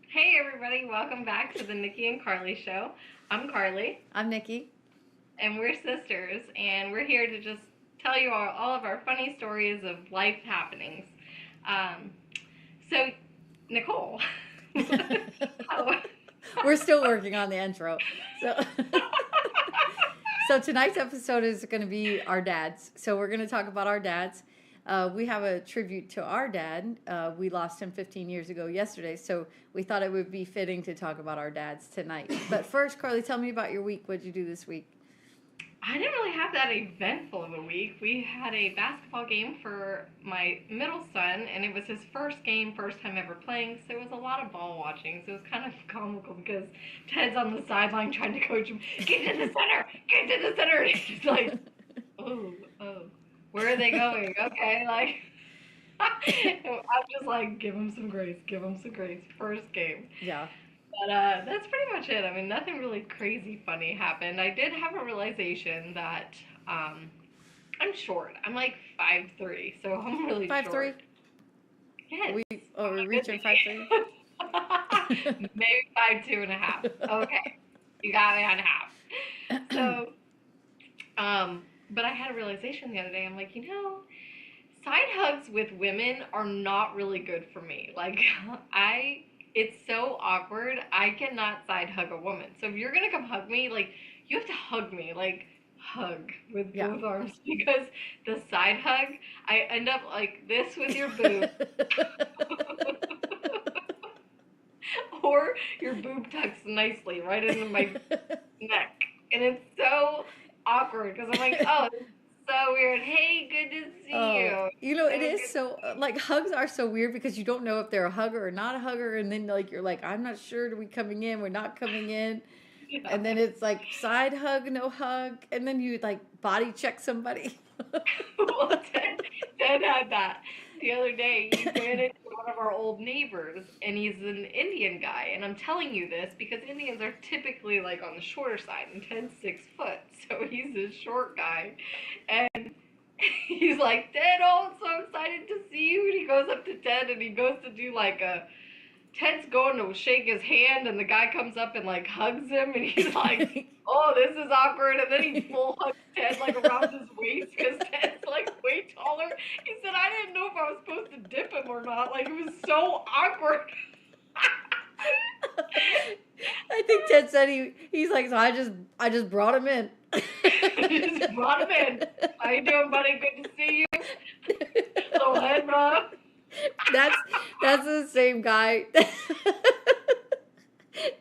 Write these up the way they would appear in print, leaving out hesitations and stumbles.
Hey everybody, welcome back to the Nikki and Carly show. I'm Carly, I'm Nikki. and we're sisters, and we're here to just tell you all of our funny stories of life happenings. Um, so, Nicole, how, We're still working on the intro. So so tonight's episode is going to be our dads. So we're going to talk about our dads. We have a tribute to our dad. We lost him 15 years ago yesterday, so we thought it would be fitting to talk about our dads tonight. But first, Carly, tell me about your week. What'd you do this week? I didn't really have that eventful of a week. We had a basketball game for my middle son, and it was his first game, first time ever playing, so it was a lot of ball watching. So it was kind of comical because Ted's on the sideline trying to coach him, get to the center, get to the center. And he's like, oh, oh, where are they going? Okay, like, I'm just like, give him some grace, give him some grace. First game. Yeah. But that's pretty much it. I mean, nothing really crazy funny happened. I did have a realization that I'm short. I'm like 5'3", so I'm really 5'3"? short. Yes. We Oh we my reaching 5'3"? goodness. Maybe 5'2.5". Okay, you got me on half. So, but I had a realization the other day. I'm like, side hugs with women are not really good for me. Like, it's so awkward. I cannot side hug a woman. So if you're gonna come hug me, like, you have to hug me, like, hug with Yeah. both arms because the side hug, I end up like this with your boob, or your boob tucks nicely right into my neck, and it's so awkward because I'm like, oh, this is so weird. Hey, good to see Oh, you. it So is good. so like hugs are so weird because you don't know if they're a hugger or not a hugger, and then like you're like, I'm not sure. Are we coming in? We're not coming in, Yeah. and then it's like side hug, no hug, and then you like body check somebody. Well, Ted had that the other day. He ran into one of our old neighbors, and he's an Indian guy. And I'm telling you this because Indians are typically like on the shorter side, and Ted's 6 foot, so he's a short guy. And he's like, Ted, oh, I'm so excited to see you. And he goes up to Ted, and he goes to do like a Ted's going to shake his hand, and the guy comes up and like hugs him, and he's like, "Oh, this is awkward." And then he full hugs Ted like around his waist because Ted's like way taller. He said, "I didn't know if I was supposed to dip him or not. Like it was so awkward." I think Ted said he's like, so I just brought him in. Just brought him in. How you doing, buddy? Good to see you. Little head rub. that's that's the same guy.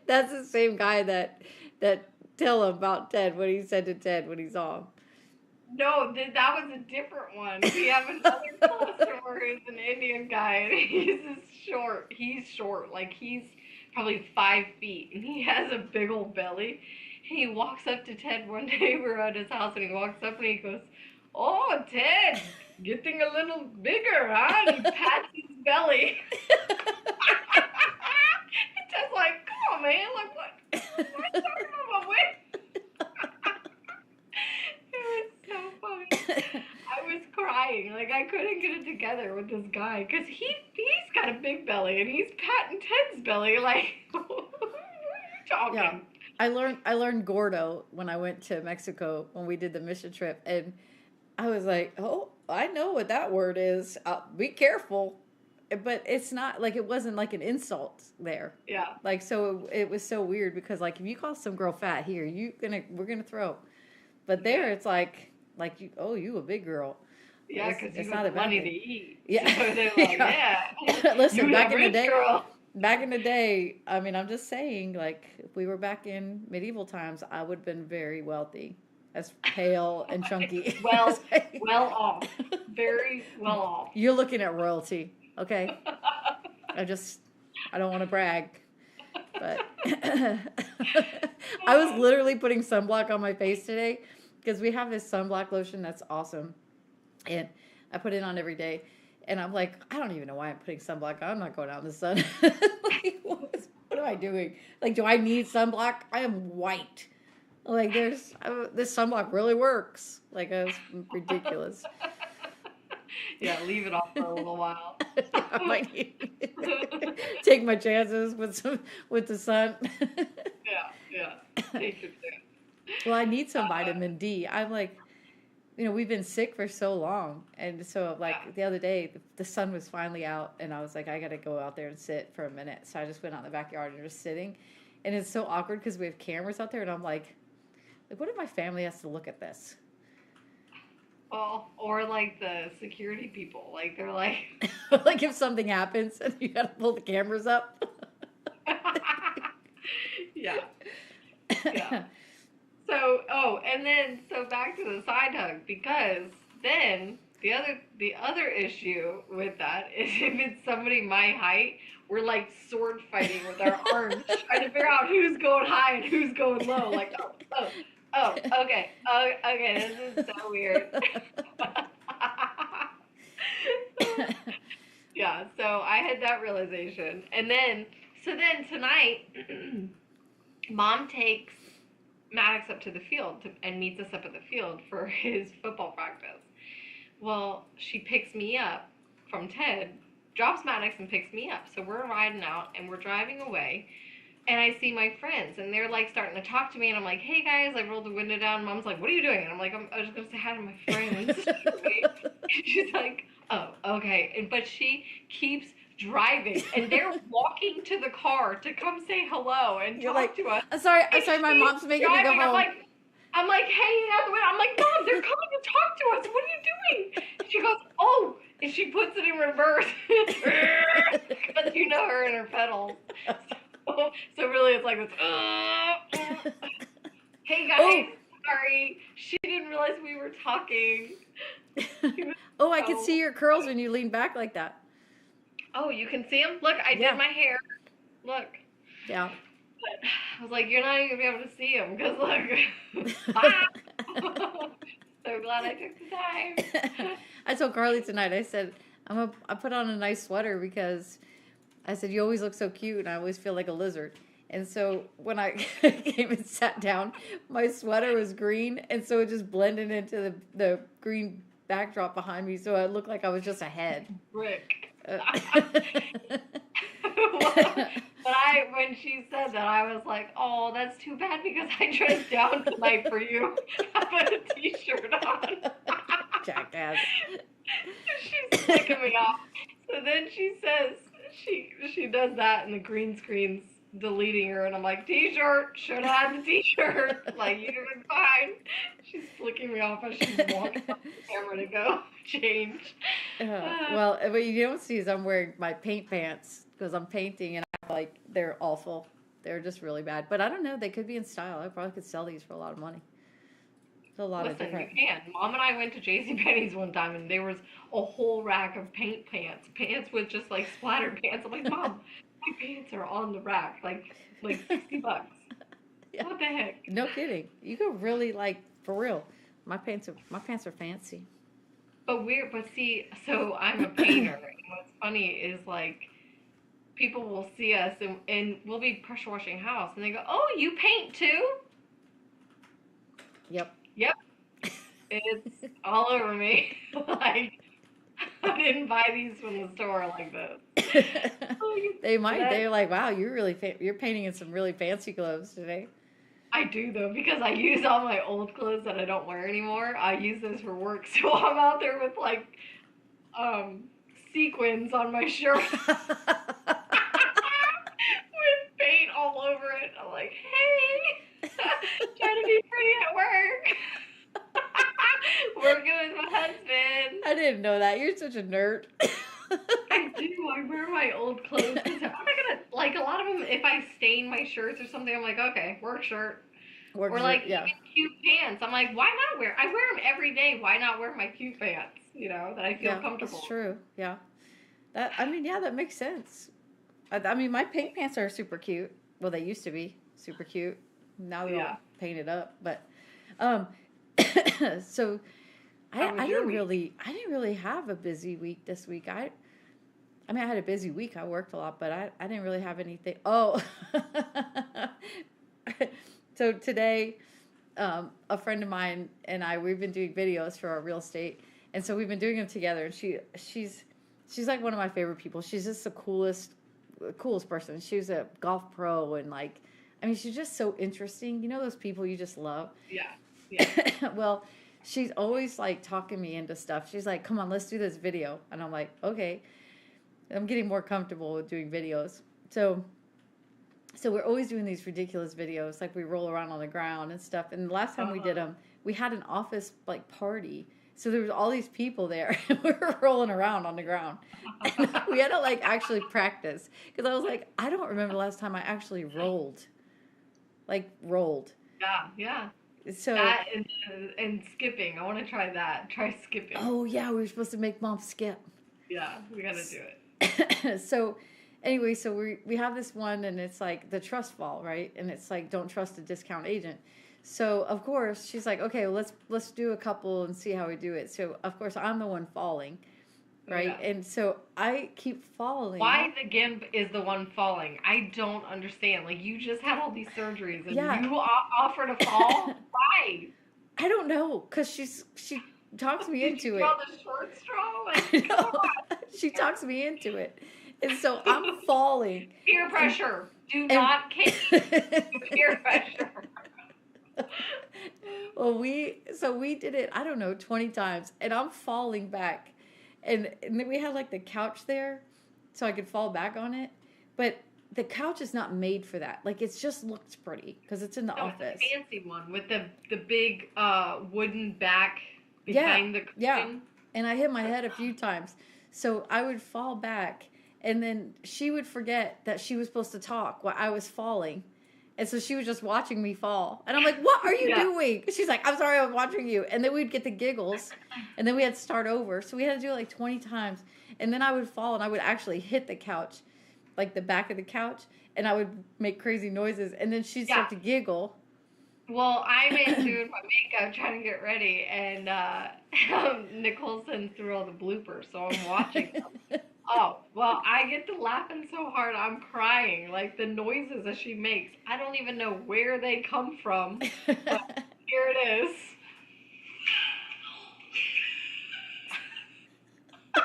That's the same guy that tell him about Ted, what he said to Ted when he saw him. No, that was a different one. We have another customer who's an Indian guy, and short. He's short, like he's probably 5 feet, and he has a big old belly. And he walks up to Ted one day. We were at his house, and he walks up and he goes, "Oh, Ted, getting a little bigger, huh?" And he pats his belly. And Ted's like, "Come on, man! Like what? What are you talking about my weight?" It was so funny. I was crying. Like I couldn't get it together with this guy because he's got a big belly and he's patting Ted's belly. Like, what are you Yeah. talking? I learned Gordo when I went to Mexico when we did the mission trip, and I was like, "Oh, I know what that word is. Be careful." But it's not like it wasn't like an insult there. Yeah, Like so it was so weird because like if you call some girl fat here, we're gonna throw. But there yeah, it's like you, oh, you a big girl. yeah. Because It's you got not the a bad money to thing. eat. Yeah. So they're like, Yeah. yeah, Listen, you the rich girl. back in the day, I mean, I'm just saying, like, if we were back in medieval times, I would have been very wealthy, as pale and chunky. Well, well off. Very well off. You're looking at royalty, okay? I just, I don't want to brag, but I was literally putting sunblock on my face today because we have this sunblock lotion that's awesome, and I put it on every day. And I'm like, I don't even know why I'm putting sunblock on. I'm not going out in the sun. Like, what am I doing? Like, do I need sunblock? I am white. Like, this sunblock really works. Like, it's ridiculous. Yeah, leave it off for a little while. I might need take my chances with the sun. Yeah, yeah. Take your chance. Well, I need some Uh, vitamin D. I'm like, we've been sick for so long, and so yeah. like the other day, the sun was finally out, and I was like, I gotta go out there and sit for a minute. So I just went out in the backyard and just sitting, and it's so awkward because we have cameras out there, and I'm like, what if my family has to look at this? Well, or like the security people, like they're like, Like if something happens and you gotta pull the cameras up. yeah, yeah. So, oh, and then so back to the side hug because then the other issue with that is if it's somebody my height, we're like sword fighting with our arms, trying to figure out who's going high and who's going low. Like, okay, okay, this is so weird. Yeah, so I had that realization, and then tonight, Mom takes Maddox up to the field and meets us up at the field for his football practice. Well, she picks me up from Ted, drops Maddox and picks me up. So we're riding out and we're driving away. And I see my friends and they're like starting to talk to me. And I'm like, hey guys, I rolled the window down. Mom's like, what are you doing? And I'm like, I was just going to say hi to my friends. She's like, oh, okay. But she keeps driving and they're walking to the car to come say hello and You're talk like, to us. I'm sorry, my mom's making me go Driving, home. I'm like hanging out the window. I'm like, Mom, they're coming to talk to us. What are you doing? And she goes, oh, and she puts it in reverse. Because you know her and her pedals. So really it's like this. Hey guys, Oh. sorry. She didn't realize we were talking. Oh, I can see your curls when you lean back like that. Oh, you can see them? Look, I did my hair. Look. Yeah. But I was like, you're not even going to be able to see them because look. So glad I took the time. I told Carly tonight, I said, I put on a nice sweater because I said, you always look so cute and I always feel like a lizard. And so when I came and sat down, my sweater was green. And so it just blended into the green backdrop behind me. So I looked like I was just a head. Rick. But when she said that, I was like, oh, that's too bad because I dressed down tonight for you. I put a t-shirt on. Jackass. She's flicking me off. So then she says, she does that and the green screen's deleting her and I'm like, t-shirt, should have had the t-shirt. Like, you're doing fine. She's flicking me off as she's walking up the camera to go change. Well, what you don't see is I'm wearing my paint pants because I'm painting and they're awful. They're just really bad. But I don't know. They could be in style. I probably could sell these for a lot of money. There's a lot of different. You can. Mom and I went to JCPenney's one time and there was a whole rack of paint pants. Pants with just like splatter pants. I'm like, Mom, my pants are on the rack. Like $60. Yeah. What the heck? No kidding. You go really for real. My pants are fancy. But see, so I'm a painter. And what's funny is like people will see us and we'll be pressure washing house and they go, oh, you paint too? Yep. It's all over me. Like, I didn't buy these from the store like this. They might. They're like, wow, you're painting in some really fancy clothes today. I do though, because I use all my old clothes that I don't wear anymore. I use those for work, so I'm out there with like sequins on my shirt with paint all over it. I'm like, hey, trying to be pretty at work. Working with my husband. I didn't know that. You're such a nerd. I do. I wear my old clothes. I'm not gonna like a lot of them. If I stain my shirts or something, I'm like, okay, work shirt. Or like even cute pants. I'm like, why not wear? I wear them every day. Why not wear my cute pants? You know that I feel comfortable. That's true. Yeah. That makes sense. I mean, my paint pants are super cute. Well, they used to be super cute. Now they're all painted up. But, so I didn't really have a busy week this week. I had a busy week. I worked a lot, but I didn't really have anything. Oh, so today, a friend of mine and we've been doing videos for our real estate, And so we've been doing them together. And she's like one of my favorite people. She's just the coolest person. She was a golf pro, and like, I mean, she's just so interesting. You know those people you just love? Yeah. Yeah. Well, she's always like talking me into stuff. She's like, come on, let's do this video. And I'm like, okay. I'm getting more comfortable with doing videos. So we're always doing these ridiculous videos, like we roll around on the ground and stuff. And the last time we did them, we had an office like party. So there was all these people there, and we were rolling around on the ground. And we had to like actually practice, because I was like, I don't remember the last time I actually rolled. Like rolled. Yeah, yeah. So That and skipping. I want to try that. Try skipping. oh yeah, we were supposed to make mom skip. Yeah, we got to do it. So anyway, so we have this one, and it's like the trust fall, right? And it's like, don't trust a discount agent. So of course she's like, okay, well, let's do a couple and see how we do it. So of course I'm the one falling, right? Yeah. And so I keep falling. Why the gimp is the one falling? I don't understand. Like, you just had all these surgeries and Yeah. you offer to fall? Why? I don't know, because she talks me Did into you it. draw the short straw? I Like, come know. on. She talks me into it, and so I'm falling. Peer pressure. Do not cave. Peer pressure. Well, we did it, I don't know, 20 times, and I'm falling back, and then we had like the couch there, so I could fall back on it, but the couch is not made for that. Like, it just looks pretty because it's in the No, office. it's a fancy one with the big wooden back Yeah, behind the cushion. yeah. And I hit my head a few times, so I would fall back, and then she would forget that she was supposed to talk while I was falling. And so she was just watching me fall. And I'm like, what are you Yeah. doing? She's like, I'm sorry, I was watching you. And then we'd get the giggles. And then we had to start over. So we had to do it like 20 times. And then I would fall, and I would actually hit the couch, like the back of the couch. And I would make crazy noises. And then she'd start to giggle. Well, I'm in doing my makeup, trying to get ready, and Nicole sends through all the bloopers, so I'm watching them. Oh, well, I get to laughing so hard, I'm crying. Like, the noises that she makes, I don't even know where they come from, but here it is. So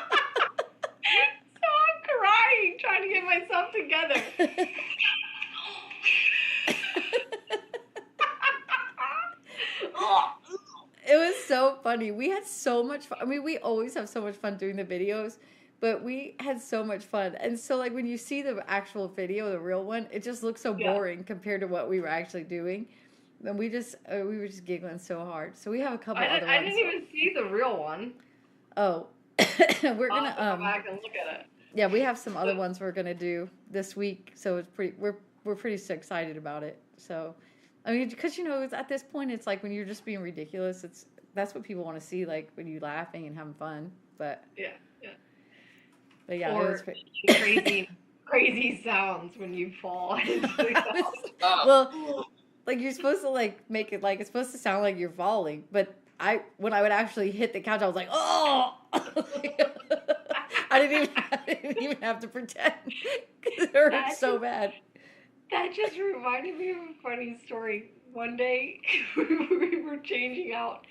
I'm crying, trying to get myself together. It was so funny. We had so much fun. I mean, we always have so much fun doing the videos, but we had so much fun. And so, like, when you see the actual video, the real one, it just looks so boring compared to what we were actually doing. And we were just giggling so hard. So we have a couple other ones. I didn't even see the real one. Oh, we're I'll gonna have to go back and look at it. yeah, we have some other ones we're gonna do this week. So it's we're pretty so excited about it. So, I mean, because it's at this point, it's like when you're just being ridiculous. That's what people want to see, like when you laughing and having fun. But Yeah. but yeah, Or it was pretty. crazy sounds when you fall. Well, like you're supposed to like make it like it's supposed to sound like you're falling, but when I would actually hit the couch, I was like, oh. I didn't even have to pretend because it hurt so bad. That just reminded me of a funny story. One day we were changing out.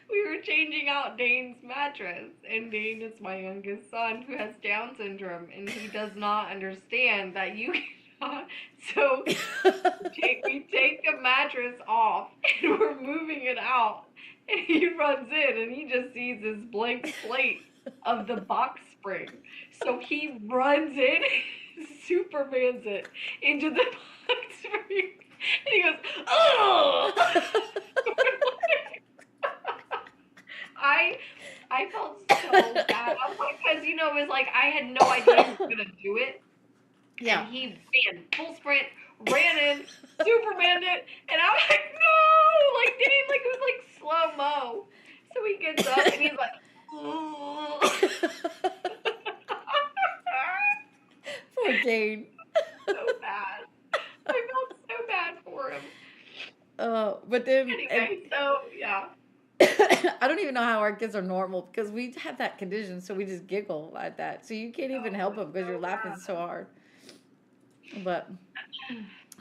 We were changing out Dane's mattress, and Dane is my youngest son who has Down syndrome, and he does not understand that you cannot. So we take the mattress off, and we're moving it out, and he runs in, and he just sees this blank slate of the box spring. So he runs in, Supermans it into the box spring, and he goes, oh! I felt so bad. Because, it was like I had no idea he was going to do it. Yeah. And he ran full sprint, ran in, Supermaned it, and I was like, no! Like, Dane, like, it was like slow-mo. So he gets up, and he's like, oh. Poor Dane. So bad. I felt so bad for him. But then Anyway, so, yeah. I don't even know how our kids are normal because we have that condition, so we just giggle at that. So you can't even help them because you're laughing so hard. But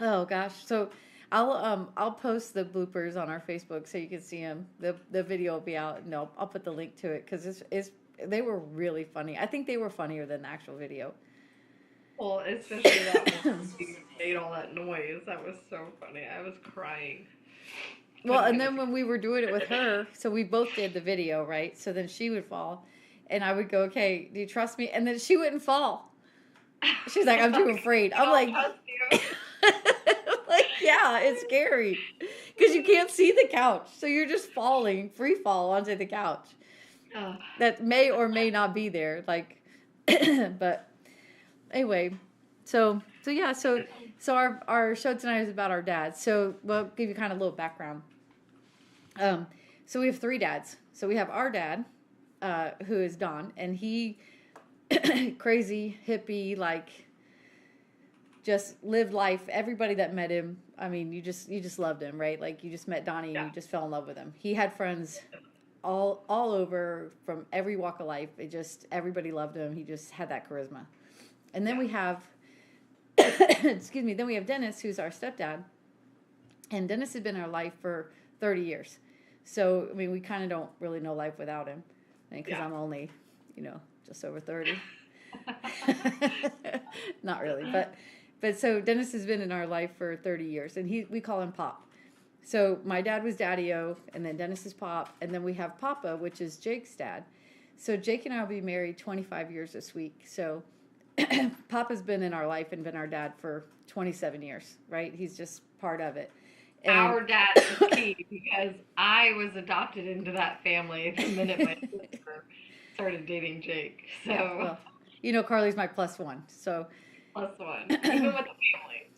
oh gosh, so I'll post the bloopers on our Facebook so you can see them. The video will be out. No, I'll put the link to it because it's they were really funny. I think they were funnier than the actual video. Well, especially that one you made all that noise. That was so funny. I was crying. Well, Couldn't and get then when we were doing it with her, so we both did the video, right? So then she would fall, and I would go, "Okay, do you trust me?" And then she wouldn't fall. She's like, "I'm too afraid." I'm like, trust you. like, yeah, it's scary because you can't see the couch, so you're just falling, free fall onto the couch. Ugh. That may or may not be there, like, but anyway, so yeah, so our show tonight is about our dads. So we'll give you kind of a little background. So we have three dads. So we have our dad, who is Don, and he crazy hippie, like just lived life. Everybody that met him, I mean, you just loved him, right? Like you just met Donnie and you just fell in love with him. He had friends all over from every walk of life. It just everybody loved him. He just had that charisma. And then we have excuse me, then we have Dennis, who's our stepdad. And Dennis has been in our life for 30 years. So, I mean, we kind of don't really know life without him. Because I'm only, just over 30. Not really, but so Dennis has been in our life for 30 years, and we call him Pop. So my dad was Daddy-O, and then Dennis is Pop, and then we have Papa, which is Jake's dad. So Jake and I will be married 25 years this week. So Papa's been in our life and been our dad for 27 years, right? He's just part of it. And Our dad is key because I was adopted into that family the minute my sister started dating Jake. So, well, Carly's my plus one. So plus one, even with the family.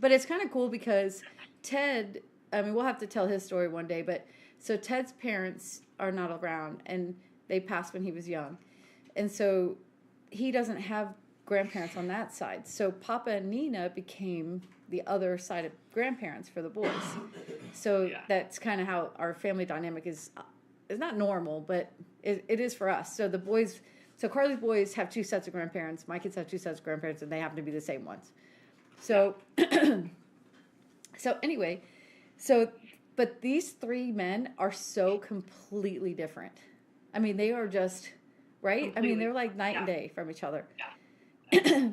But it's kind of cool because Ted, I mean, we'll have to tell his story one day, but so Ted's parents are not around and they passed when he was young. And so he doesn't have grandparents on that side. So Papa and Nina became the other side of grandparents for the boys. So that's kind of how our family dynamic is not normal, but it is for us. So the boys, so Carly's boys have two sets of grandparents. My kids have two sets of grandparents, and they happen to be the same ones. So, so anyway, but these three men are so completely different. I mean, they are just, right? Completely. I mean, they're like night and day from each other. Yeah.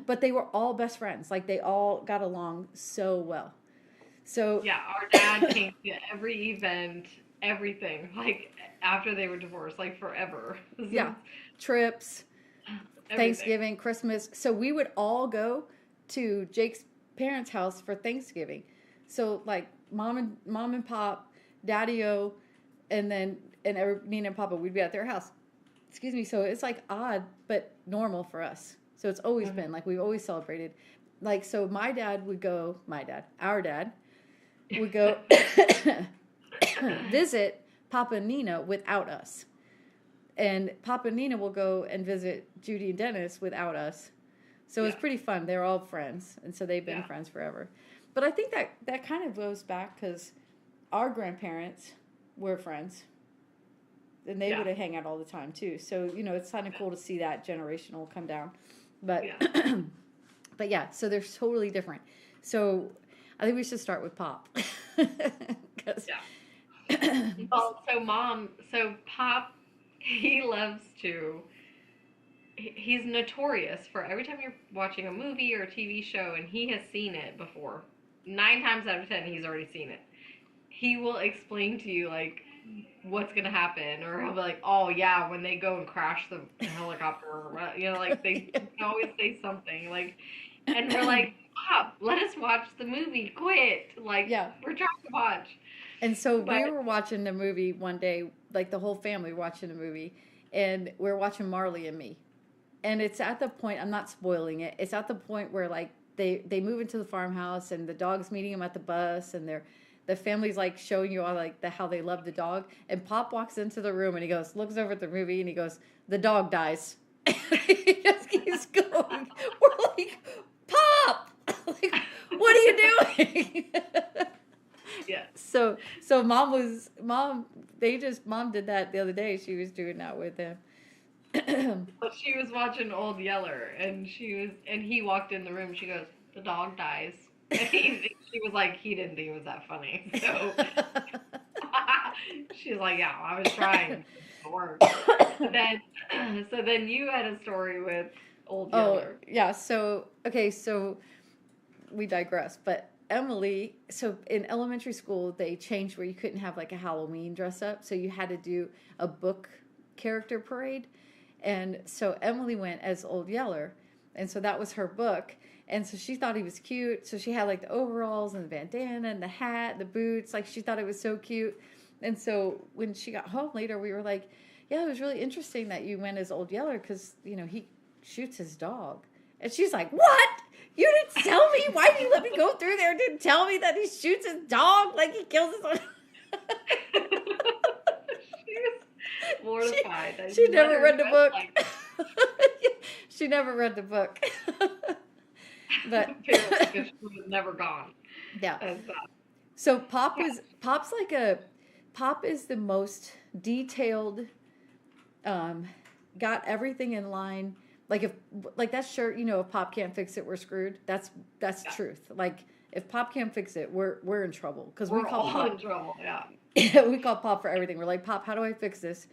But they were all best friends. Like, they all got along so well. So yeah, our dad came to every event, everything, like, after they were divorced, like, forever. Yeah. Trips, everything. Thanksgiving, Christmas. So we would all go to Jake's parents' house for Thanksgiving. So, like, mom and pop, Daddy-O, and Nina and Papa, we'd be at their house. Excuse me. So it's, like, odd, but normal for us. So it's always been, like, we've always celebrated. Like, so our dad would go visit Papa and Nina without us. And Papa and Nina will go and visit Judy and Dennis without us. So it's pretty fun. They're all friends. And so they've been friends forever. But I think that kind of goes back because our grandparents were friends. And they would have hang out all the time, too. So, it's kind of cool to see that generational come down. But, but yeah, so they're totally different. So I think we should start with Pop. Well, so Pop, he's notorious for every time you're watching a movie or a TV show and he has seen it before, 9 times out of 10, he's already seen it. He will explain to you, like, what's going to happen, or he'll be like, oh, yeah, when they go and crash the helicopter, like, they always say something, like, and we're like, Pop, let us watch the movie, quit, like, we're trying to watch. And so we were watching the movie one day, like, the whole family watching the movie, and we're watching Marley and Me, and it's at the point, I'm not spoiling it, it's at the point where, like, they move into the farmhouse, and the dog's meeting them at the bus, and the family's, like, showing you all, like, how they love the dog. And Pop walks into the room, and he looks over at the movie, and he goes, the dog dies. He just keeps going. We're like, Pop! Like, what are you doing? Yeah. So Mom did that the other day. She was doing that with him. But she was watching Old Yeller, and he walked in the room, she goes, the dog dies. And She was like, he didn't think it was that funny. So she's like, yeah, I was trying to work. So then you had a story with Old Oh, Yeller. yeah. So, okay, so we digress. But Emily, so in elementary school, they changed where you couldn't have like a Halloween dress up. So you had to do a book character parade. And so Emily went as Old Yeller. And so that was her book. And so she thought he was cute. So she had like the overalls and the bandana and the hat, the boots. Like she thought it was so cute. And so when she got home later, we were like, yeah, it was really interesting that you went as Old Yeller because, he shoots his dog. And she's like, what? You didn't tell me? Why did you let me go through there and didn't tell me that he shoots his dog? Like he kills his own. She was mortified. that She you let never her read the dress book. like that. She never read the book. But Apparently, because she was never gone. yeah. As, So Pop is the most detailed, got everything in line. Like that shirt, if Pop can't fix it, we're screwed. That's yeah. truth. Like if Pop can't fix it, we're in trouble because We're we call all Pop. in trouble. Yeah. We call Pop for everything. We're like, Pop, how do I fix this?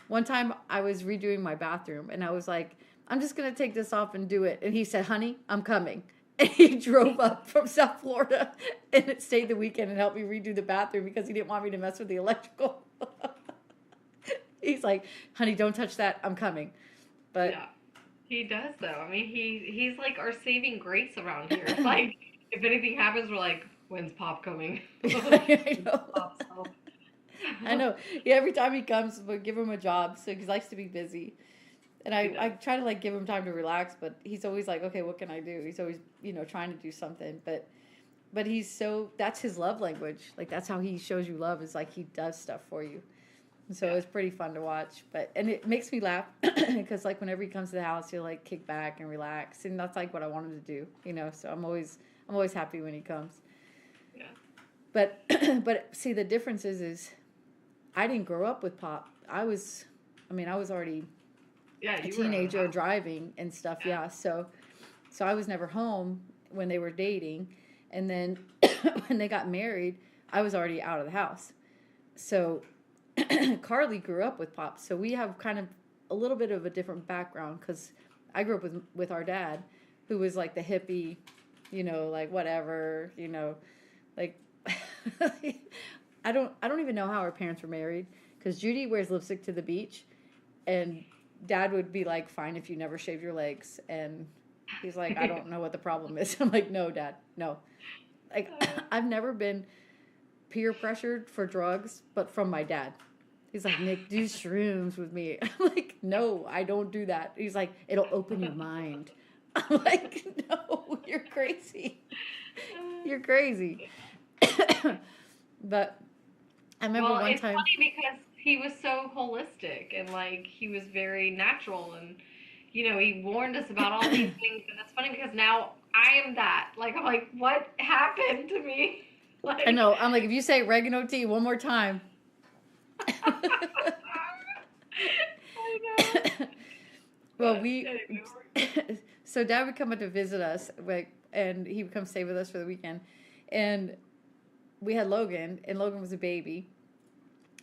One time I was redoing my bathroom and I was like, I'm just gonna take this off and do it. And he said, honey, I'm coming. And he drove up from South Florida and it stayed the weekend and helped me redo the bathroom because he didn't want me to mess with the electrical. He's like, honey, don't touch that. I'm coming. But yeah, he does though. I mean, he's like our saving grace around here. It's like if anything happens, we're like, when's Pop coming? I know. I know. Yeah, every time he comes, we'll give him a job. So he likes to be busy. And I try to like give him time to relax, but he's always like, okay, what can I do? He's always, trying to do something. But that's his love language. Like that's how he shows you love is like he does stuff for you. And so it's pretty fun to watch. And it makes me laugh because like whenever he comes to the house, he'll like kick back and relax. And that's like what I want him to do, So I'm always happy when he comes. Yeah. But see, the difference is I didn't grow up with Pop. I was already a teenager driving and stuff. Yeah. So I was never home when they were dating. And then when they got married, I was already out of the house. So Carly grew up with Pop. So we have kind of a little bit of a different background because I grew up with our dad who was like the hippie, like whatever, like I don't even know how our parents were married because Judy wears lipstick to the beach and Dad would be like, fine if you never shave your legs. And he's like, I don't know what the problem is. I'm like, no, Dad, no. Like, I've never been peer pressured for drugs, but from my dad. He's like, Nick, do shrooms with me. I'm like, no, I don't do that. He's like, it'll open your mind. I'm like, no, you're crazy. You're crazy. But I remember one time. It's funny because he was so holistic and like he was very natural and he warned us about all these things and it's funny because now I am that. Like I'm like, what happened to me? Like I know. I'm like, if you say oregano tea one more time. I know. Well, so Dad would come up to visit us, and he would come stay with us for the weekend, and we had Logan, and Logan was a baby,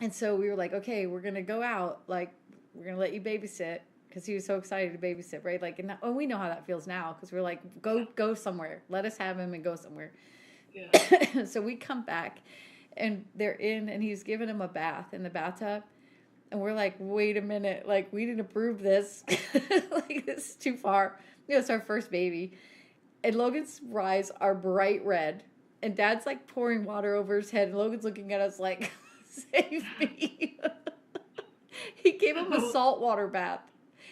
and so we were like, okay, we're gonna go out, like we're gonna let you babysit, because he was so excited to babysit, right? Like, and we know how that feels now, because we're like, go somewhere, let us have him and go somewhere. Yeah. So we come back, and they're in, and he's giving him a bath in the bathtub. And we're like, wait a minute, like, we didn't approve this. Like, this is too far. It's our first baby. And Logan's eyes are bright red. And Dad's, like, pouring water over his head. And Logan's looking at us like, save me. He gave him a saltwater bath.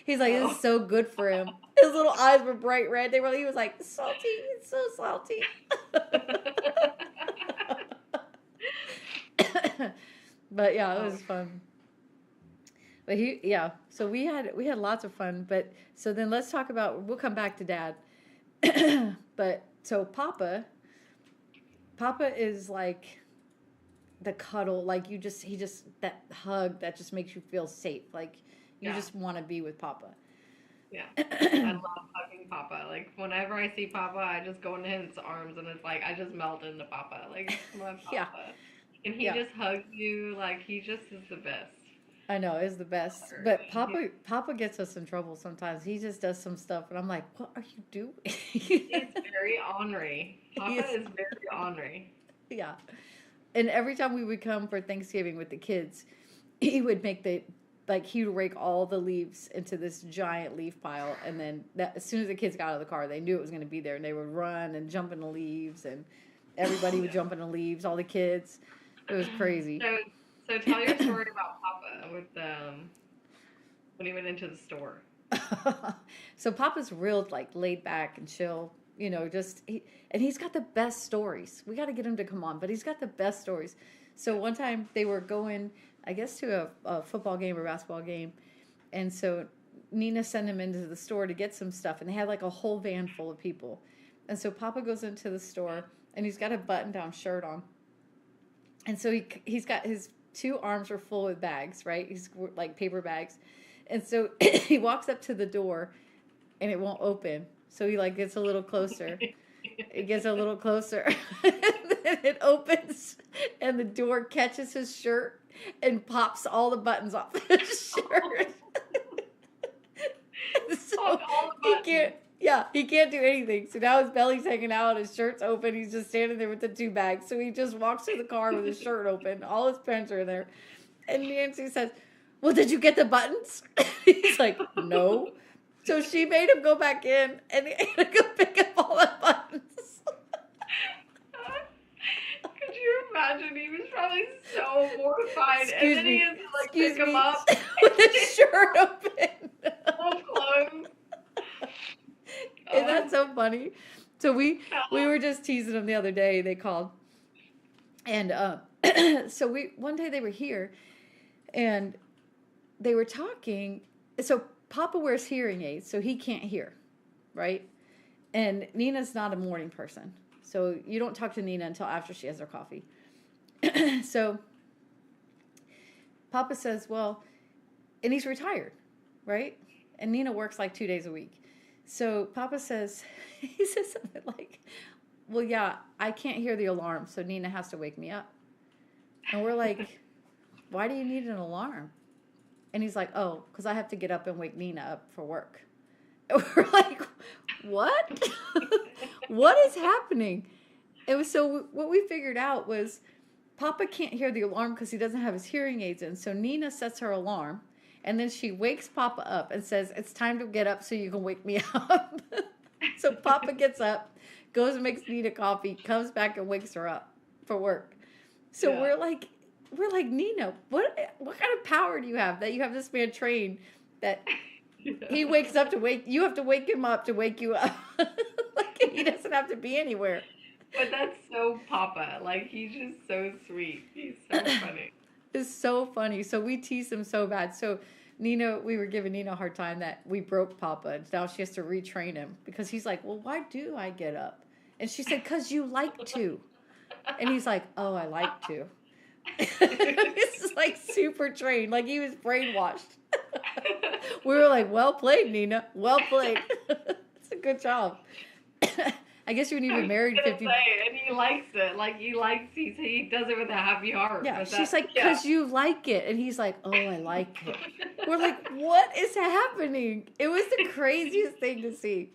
He's like, this is so good for him. His little eyes were bright red. He was like, salty, it's so salty. But, yeah, it was fun. But so we had lots of fun. But so then let's talk about, we'll come back to Dad. But so Papa is like the cuddle, like he just that hug that just makes you feel safe. Like you just want to be with Papa. Yeah. I love hugging Papa. Like whenever I see Papa, I just go into his arms and it's like I just melt into Papa. Like it's my Yeah, Papa. And he yeah. just hugs you like he just is the best. I know, it's the best. But Papa gets us in trouble sometimes. He just does some stuff and I'm like, "What are you doing?" He's very ornery. He Papa is, is very ornery. yeah. And every time we would come for Thanksgiving with the kids, he would make the like he would rake all the leaves into this giant leaf pile, and then as soon as the kids got out of the car, they knew it was going to be there, and they would run and jump in the leaves, and everybody would jump in the leaves, all the kids. It was crazy. So so tell your story about Papa with when he went into the store. So Papa's real like laid back and chill, just and he's got the best stories. We got to get him to come on, but he's got the best stories. So one time they were going, I guess, to a football game or basketball game, and so Nina sent him into the store to get some stuff, and they had like a whole van full of people, and so Papa goes into the store and he's got a button down shirt on, and so he's got his two arms are full with bags, right? He's like paper bags, and so he walks up to the door and it won't open. So he like gets a little closer. It gets a little closer. And then it opens and the door catches his shirt and pops all the buttons off his shirt. So All the he buttons. can't do anything. So now his belly's hanging out, his shirt's open, he's just standing there with the two bags. So he just walks to the car with his shirt open, all his pants are in there. And Nancy says, "Well, did you get the buttons?" He's like, "No." So she made him go back in and he had to go pick up all the buttons. Could you imagine? He was probably so mortified, and Excuse then he me. has to like Excuse pick him me. up, With his shirt open. full clothes. Isn't Oh, that so funny? So we were just teasing them the other day. They called, and so one day they were here, and they were talking. So Papa wears hearing aids, so he can't hear, right? And Nina's not a morning person, so you don't talk to Nina until after she has her coffee. So Papa says, "Well," and he's retired, right? And Nina works like 2 days a week. So Papa says, he says something like, "Well, yeah, I can't hear the alarm, so Nina has to wake me up." And we're like, "Why do you need an alarm?" And he's like, "Oh, because I have to get up and wake Nina up for work." And we're like, "What? What is happening?" It was so what we figured out was Papa can't hear the alarm because he doesn't have his hearing aids in. So Nina sets her alarm, and then she wakes Papa up and says, "It's time to get up so you can wake me up." So Papa gets up, goes and makes Nina coffee, comes back and wakes her up for work. So yeah. we're like, "Nina, what kind of power do you have that you have this man trained that he wakes up to wake you have to wake him up to wake you up?" Like he doesn't have to be anywhere. But that's so Papa. Like he's just so sweet. He's so funny. It's so funny. So we tease him so bad. So we were giving Nina a hard time that we broke Papa. Now she has to retrain him because he's like, "Well, why do I get up?" And she said, "'Cause you like to." And he's like, "Oh, I like to." This is like super trained, like he was brainwashed. We were like, "Well played, Nina. Well played." It's a good job. I guess you need to I be was married gonna 50. say, and he likes it. Like he does it with a happy heart. Yeah, But she's that, like, yeah. "'Cause you like it." And he's like, "Oh, I like it." We're like, "What is happening?" It was the craziest thing to see.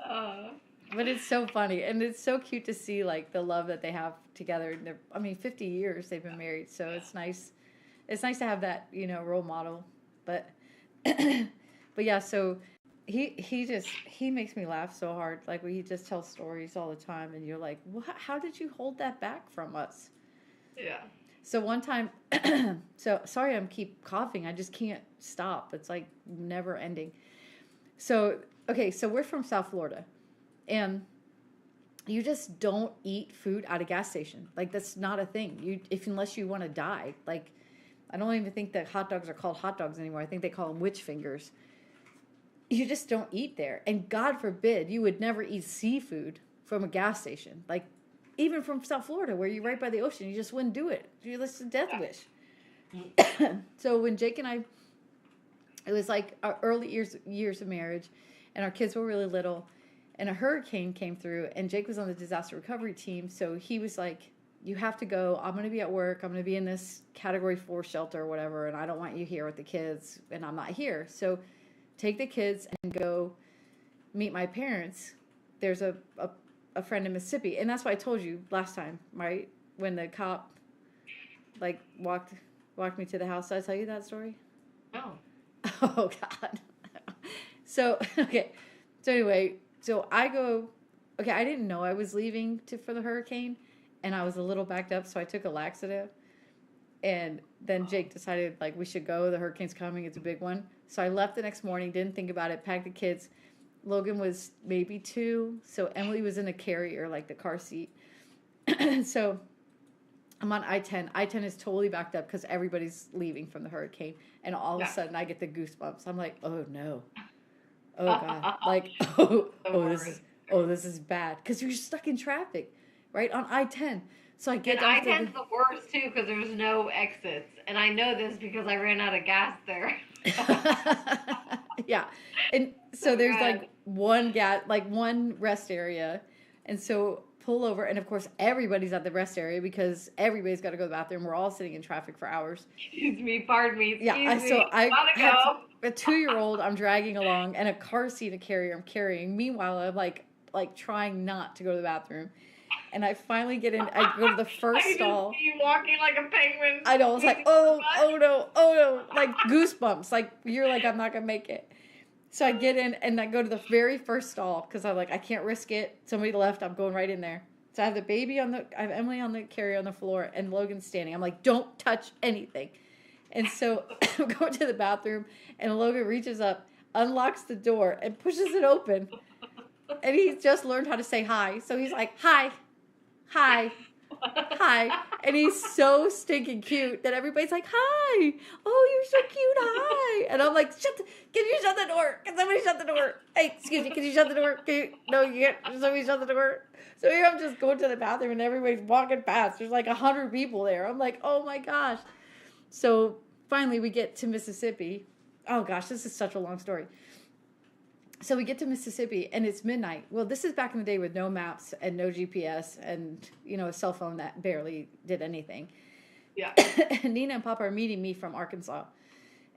Uh, But it's so funny. And it's so cute to see, like, the love that they have together. And 50 years they've been married. So it's nice. It's nice to have that, role model. But, but yeah, so he makes me laugh so hard. Like, he just tells stories all the time. And you're like, how did you hold that back from us? yeah. So one time, so sorry, keep coughing. I just can't stop. It's like never ending. So, okay, so we're from South Florida, and you just don't eat food at a gas station. Like that's not a thing. Unless you want to die. Like I don't even think that hot dogs are called hot dogs anymore. I think they call them witch fingers. You just don't eat there. And God forbid you would never eat seafood from a gas station. Like even from South Florida where you're right by the ocean, you just wouldn't do it. That's a death wish. So when Jake and I It was like our early years of marriage, and our kids were really little, and a hurricane came through, and Jake was on the disaster recovery team, so he was like, you have to go. I'm going to be at work. I'm going to be in this category 4 shelter or whatever, and I don't want you here with the kids, and I'm not here. So take the kids and go meet my parents. There's a friend in Mississippi, and that's what I told you last time, right? When the cop like walked me to the house. Did I tell you that story? No. Oh God. So okay. So anyway, so I go. Okay, I didn't know I was leaving for the hurricane, and I was a little backed up, so I took a laxative. And then Jake decided like we should go. The hurricane's coming. It's a big one. So I left the next morning. Didn't think about it. Packed the kids. Logan was maybe 2, so Emily was in a carrier, like the car seat. So I'm on I-10. I-10 is totally backed up because everybody's leaving from the hurricane. And all of a sudden, I get the goosebumps. I'm like, oh, no. Oh, God. Like, this is bad. Because you're stuck in traffic, right, on I-10. So I get and I-10's the worst, too, because there's no exits. And I know this because I ran out of gas there. Yeah. And so there's like one rest area. And so pull over, and of course everybody's at the rest area because everybody's got to go to the bathroom. We're all sitting in traffic for hours. Excuse me, pardon me. So I have a 2-year-old I'm dragging along, and a car seat, a carrier I'm carrying. Meanwhile, I'm like trying not to go to the bathroom. And I finally get in. I go to the first stall. You walking like a penguin. I know. I was like, oh no, like goosebumps. Like you're like, I'm not gonna make it. So I get in and I go to the very first stall because I'm like, I can't risk it. Somebody left. I'm going right in there. So I have I have Emily on the carrier on the floor, and Logan's standing. I'm like, don't touch anything. And so I'm going to the bathroom, and Logan reaches up, unlocks the door, and pushes it open. And he's just learned how to say hi. So he's like, hi. And he's so stinking cute that everybody's like, hi. Oh, you're so cute. Hi. And I'm like, can you shut the door? Can somebody shut the door? Hey, excuse me. Can you shut the door? No, you can't. Somebody shut the door. So here I'm just going to the bathroom, and everybody's walking past. There's like 100 people there. I'm like, oh my gosh. So finally we get to Mississippi. Oh gosh, this is such a long story. So we get to Mississippi, and it's midnight. Well, this is back in the day with no maps and no GPS and, a cell phone that barely did anything. Yeah. And Nina and Papa are meeting me from Arkansas.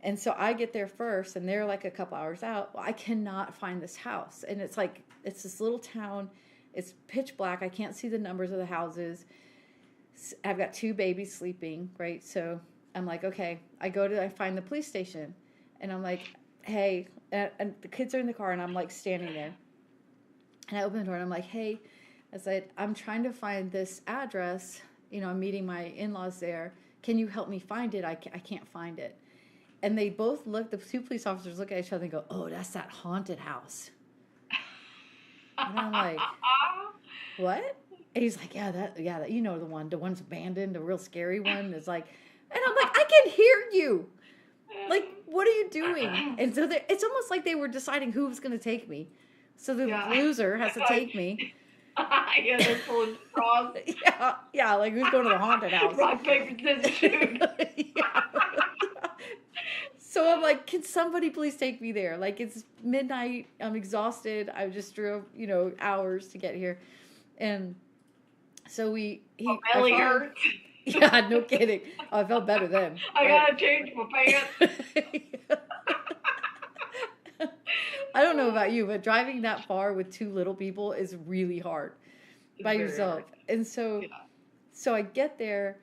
And so I get there first, and they're like a couple hours out. Well, I cannot find this house. And it's this little town. It's pitch black. I can't see the numbers of the houses. I've got 2 babies sleeping, right? So I'm like, okay. I find the police station, and I'm like, hey, and the kids are in the car, and I'm like standing there, and I open the door, and I'm like, hey, I said, I'm trying to find this address, I'm meeting my in-laws there. Can you help me find it? I can't find it. And they both the 2 police officers look at each other and go, oh, that's that haunted house. And I'm like, what? And he's like, yeah, that the one's abandoned, the real scary one. Is like, and I'm like, I can hear you. Like, what are you doing? And so it's almost like they were deciding who was going to take me. So the loser has to take me. Yeah, they're pulling straws. Yeah, like who's going to the haunted house? Rock, paper, scissors, shoot. Yeah. So I'm like, can somebody please take me there? Like, it's midnight. I'm exhausted. I just drove, hours to get here. And so belly hurts. Yeah, no kidding. Oh, I felt better then. I gotta change my pants. I don't know about you, but driving that far with 2 little people is really hard by yourself. Hard. And so I get there,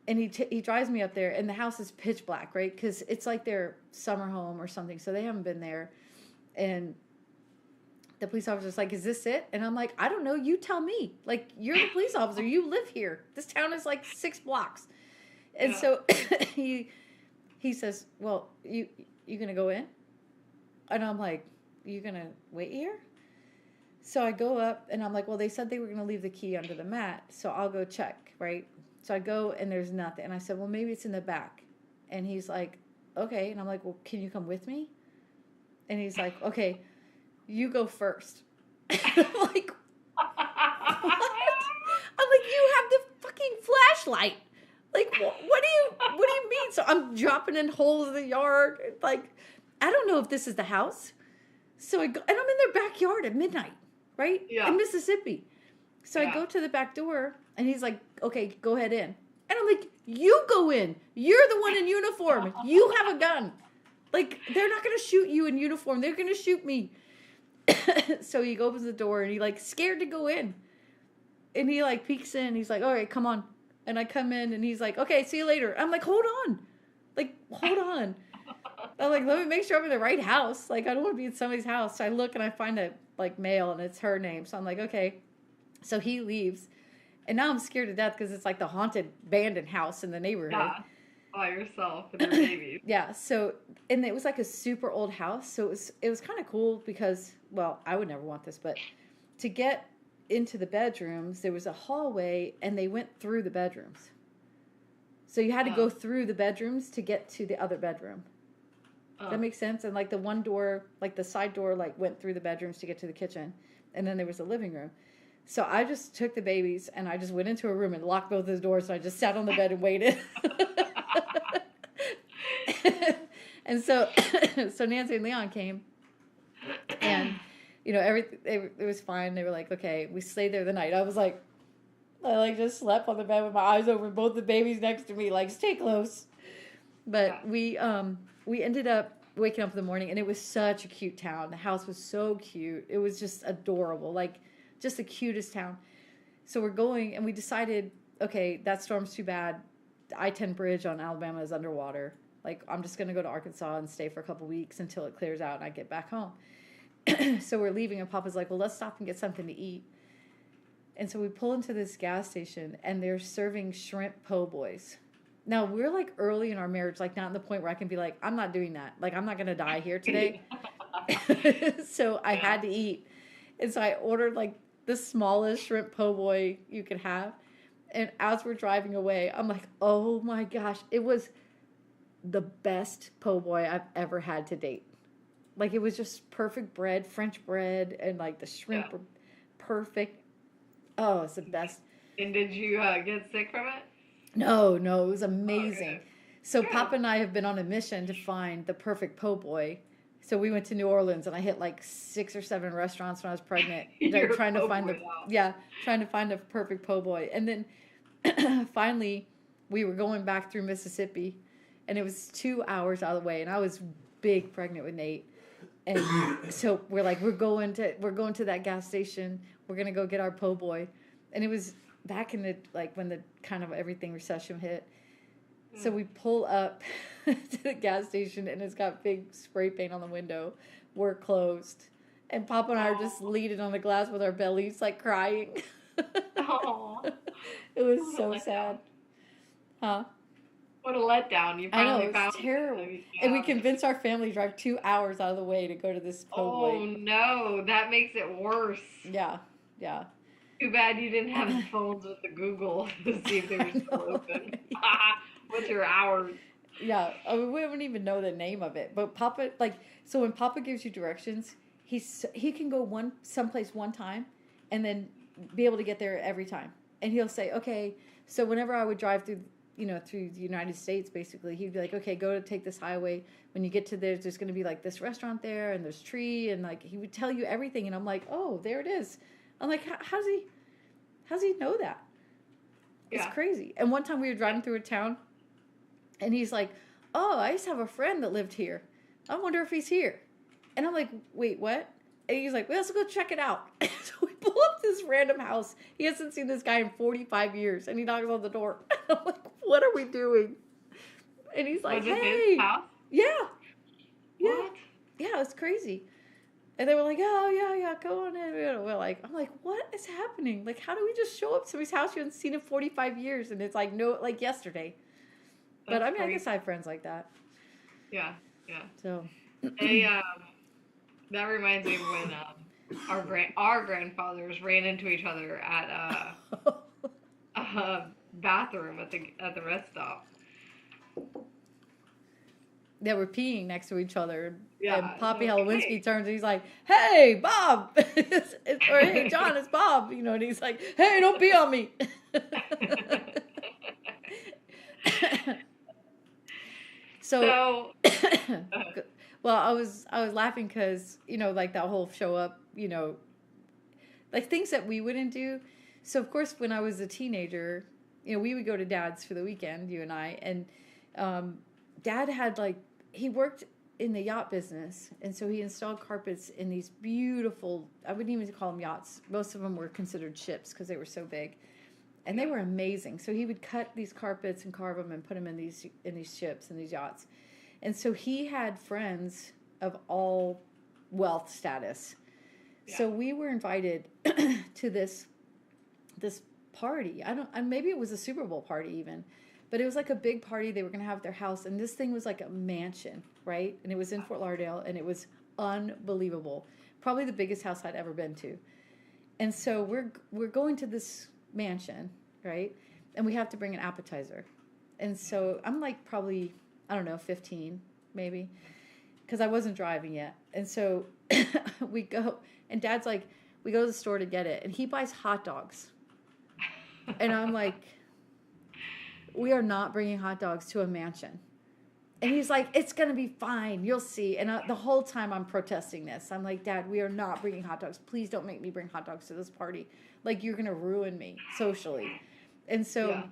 and he drives me up there, and the house is pitch black, right? Because it's like their summer home or something, so they haven't been there. And the police officer's like, is this it? And I'm like, I don't know. You tell me. Like, you're the police officer. You live here. This town is like 6 blocks. And so he says, well, you going to go in? And I'm like, you going to wait here? So I go up, and I'm like, well, they said they were going to leave the key under the mat, so I'll go check, right? So I go, and there's nothing. And I said, well, maybe it's in the back. And he's like, okay. And I'm like, well, can you come with me? And he's like, okay. You go first. I'm like, what? I'm like, you have the fucking flashlight. Like, what do you mean? So I'm dropping in holes in the yard. Like, I don't know if this is the house. So I go, and I'm in their backyard at midnight, right? Yeah. In Mississippi. So I go to the back door, and he's like, okay, go ahead in. And I'm like, you go in. You're the one in uniform. You have a gun. Like, they're not going to shoot you in uniform. They're going to shoot me. So he opens the door, and he, like, scared to go in. And he, like, peeks in. He's like, all right, come on. And I come in, and he's like, okay, see you later. I'm like, hold on. Like, hold on. I'm like, let me make sure I'm in the right house. Like, I don't want to be in somebody's house. So I look, and I find a, like, mail, and it's her name. So I'm like, okay. So he leaves. And now I'm scared to death because it's like the haunted abandoned house in the neighborhood. Yeah. By yourself and your babies. Yeah. So, and it was like a super old house. So it was kind of cool because, well, I would never want this, but to get into the bedrooms, there was a hallway and they went through the bedrooms. So you had to go through the bedrooms to get to the other bedroom. Does that make sense? And like the one door, like the side door, like went through the bedrooms to get to the kitchen. And then there was a living room. So I just took the babies and I just went into a room and locked both those doors. So I just sat on the bed and waited. And so Nancy and Leon came, and you know it was fine. They were like, okay, we stayed there the night. I like just slept on the bed with my eyes open, both the babies next to me, like stay close. But we ended up waking up in the morning, and it was such a cute town. The house was so cute. It was just adorable, like. Just the cutest town. So we're going, and we decided, okay, that storm's too bad. The I-10 bridge on Alabama is underwater. Like, I'm just going to go to Arkansas and stay for a couple weeks until it clears out and I get back home. So we're leaving, and Papa's like, well, let's stop and get something to eat. And so we pull into this gas station, and they're serving shrimp po' boys. Now, we're, like, early in our marriage, like, not in the point where I can be like, I'm not doing that. Like, I'm not going to die here today. So I had to eat. And so I ordered, like, the smallest shrimp po' boy you could have. And as we're driving away, I'm like, oh my gosh, it was the best po' boy I've ever had to date. Like, it was just perfect bread, French bread, and like the shrimp were perfect. Oh, it's the best. And did you get sick from it? No, it was amazing. Okay. So Papa and I have been on a mission to find the perfect po' boy. So we went to New Orleans, and I hit like 6 or 7 restaurants when I was pregnant, trying to find the perfect po' boy. And then finally, we were going back through Mississippi, and it was 2 hours out of the way, and I was big pregnant with Nate. And so we're like, we're going to that gas station. We're gonna go get our po' boy, and it was back in the when the kind of everything recession hit. So we pull up to the gas station, and it's got big spray paint on the window. We're closed. And Papa and I are just leaning on the glass with our bellies, like crying. Aww. It was so sad. Huh? What a letdown. You I know, finally it found was terrible. And we convinced our family to drive 2 hours out of the way to go to this po' boy. Oh, no. That makes it worse. Yeah. Too bad you didn't have the phones with the Google to see if they were still open. What's your hours? Yeah, I mean, we wouldn't even know the name of it. But Papa, so when Papa gives you directions, he can go someplace one time and then be able to get there every time. And he'll say, okay, so whenever I would drive through the United States, basically, he'd be like, okay, go to take this highway. When you get to there's going to be like this restaurant there, and there's tree, and like he would tell you everything. And I'm like, oh, there it is. I'm like, how's he know that? It's crazy. And one time we were driving through a town, and he's like, oh, I used to have a friend that lived here. I wonder if he's here. And I'm like, wait, what? And he's like, well, let's go check it out. So we pull up this random house. He hasn't seen this guy in 45 years. And he knocks on the door. I'm like, what are we doing? And he's like, Was it hey. his house? Yeah. What? Yeah, it's crazy. And they were like, oh, yeah, go on in. We're like, I'm like, what is happening? Like, how do we just show up to somebody's house you haven't seen in 45 years? And it's like, no, like yesterday. But I mean, crazy. I guess I have friends like that. Yeah. So. That reminds me of when our grandfathers ran into each other at a bathroom at the rest stop. They were peeing next to each other. Yeah, and Poppy Halowinski turns and he's like, hey, Bob. Or hey, John, it's Bob. And he's like, hey, don't pee on me. So Well, I was laughing because like that whole show up, like things that we wouldn't do. So of course, when I was a teenager, we would go to Dad's for the weekend, you and I, and Dad had like he worked in the yacht business, and so he installed carpets in these beautiful. I wouldn't even call them yachts. Most of them were considered ships because they were so big, and they were amazing. So he would cut these carpets and carve them and put them in these ships and these yachts. And so he had friends of all wealth status. Yeah. So we were invited to this party. Maybe it was a Super Bowl party even, but it was like a big party they were going to have at their house. And this thing was like a mansion, right? And it was in Fort Lauderdale, and it was unbelievable. Probably the biggest house I'd ever been to. And so we're going to this mansion, right? And we have to bring an appetizer. And so I'm like probably, I don't know, 15 maybe, because I wasn't driving yet. And so we go, and Dad's like, we go to the store to get it, and he buys hot dogs. And I'm like, we are not bringing hot dogs to a mansion. And he's like, it's going to be fine. You'll see. And the whole time I'm protesting this. I'm like, Dad, we are not bringing hot dogs. Please don't make me bring hot dogs to this party. Like, you're going to ruin me socially. And so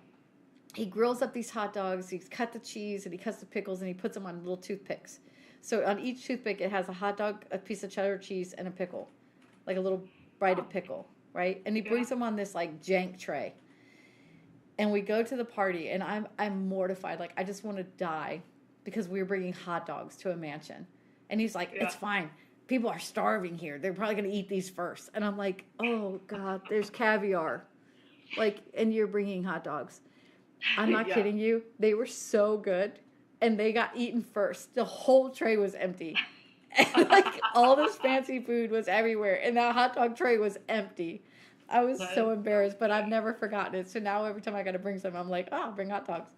he grills up these hot dogs. He's cut the cheese, and he cuts the pickles, and he puts them on little toothpicks. So on each toothpick, it has a hot dog, a piece of cheddar cheese, and a pickle. Like a little bite of pickle, right? And he brings them on this, like, jank tray. And we go to the party, and I'm mortified. Like, I just want to die because we were bringing hot dogs to a mansion. And he's like, it's fine. People are starving here. They're probably going to eat these first. And I'm like, oh, God, there's caviar. Like, and you're bringing hot dogs. I'm not kidding you. They were so good. And they got eaten first. The whole tray was empty. And, like, all this fancy food was everywhere. And that hot dog tray was empty. I was so embarrassed, but I've never forgotten it. So now every time I got to bring some, I'm like, oh, I'll bring hot dogs.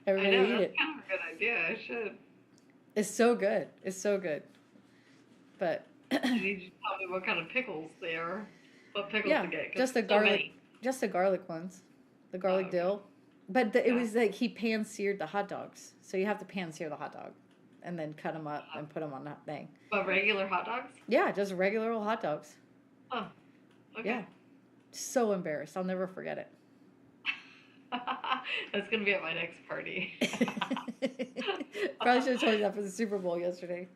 Everybody I know, eat that's it. kind of a good idea. I should. It's so good. It's so good. But you need to tell me what kind of pickles they are. What pickles to get. Just the garlic ones. The garlic dill. But it was like he pan-seared the hot dogs. So you have to pan-sear the hot dog and then cut them up and put them on that thing. But regular hot dogs? Yeah, just regular old hot dogs. Oh, okay. Yeah. So embarrassed. I'll never forget it. That's going to be at my next party. Probably should have told you that for the Super Bowl yesterday.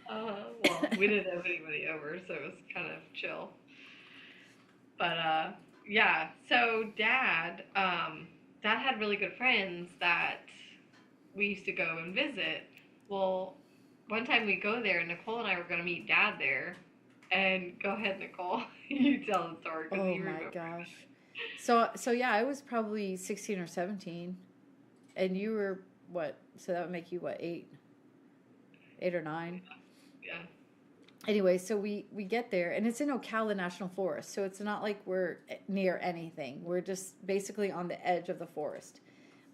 Well, we didn't have anybody over, so it was kind of chill. But, yeah, so Dad had really good friends that we used to go and visit. Well, one time we go there, Nicole and I were going to meet Dad there. And go ahead, Nicole. You tell the story. Oh, my gosh. So yeah, I was probably 16 or 17. And you were, what? So that would make you, what, 8 or 9? Yeah. Anyway, so we get there, and it's in Ocala National Forest. So it's not like we're near anything. We're just basically on the edge of the forest.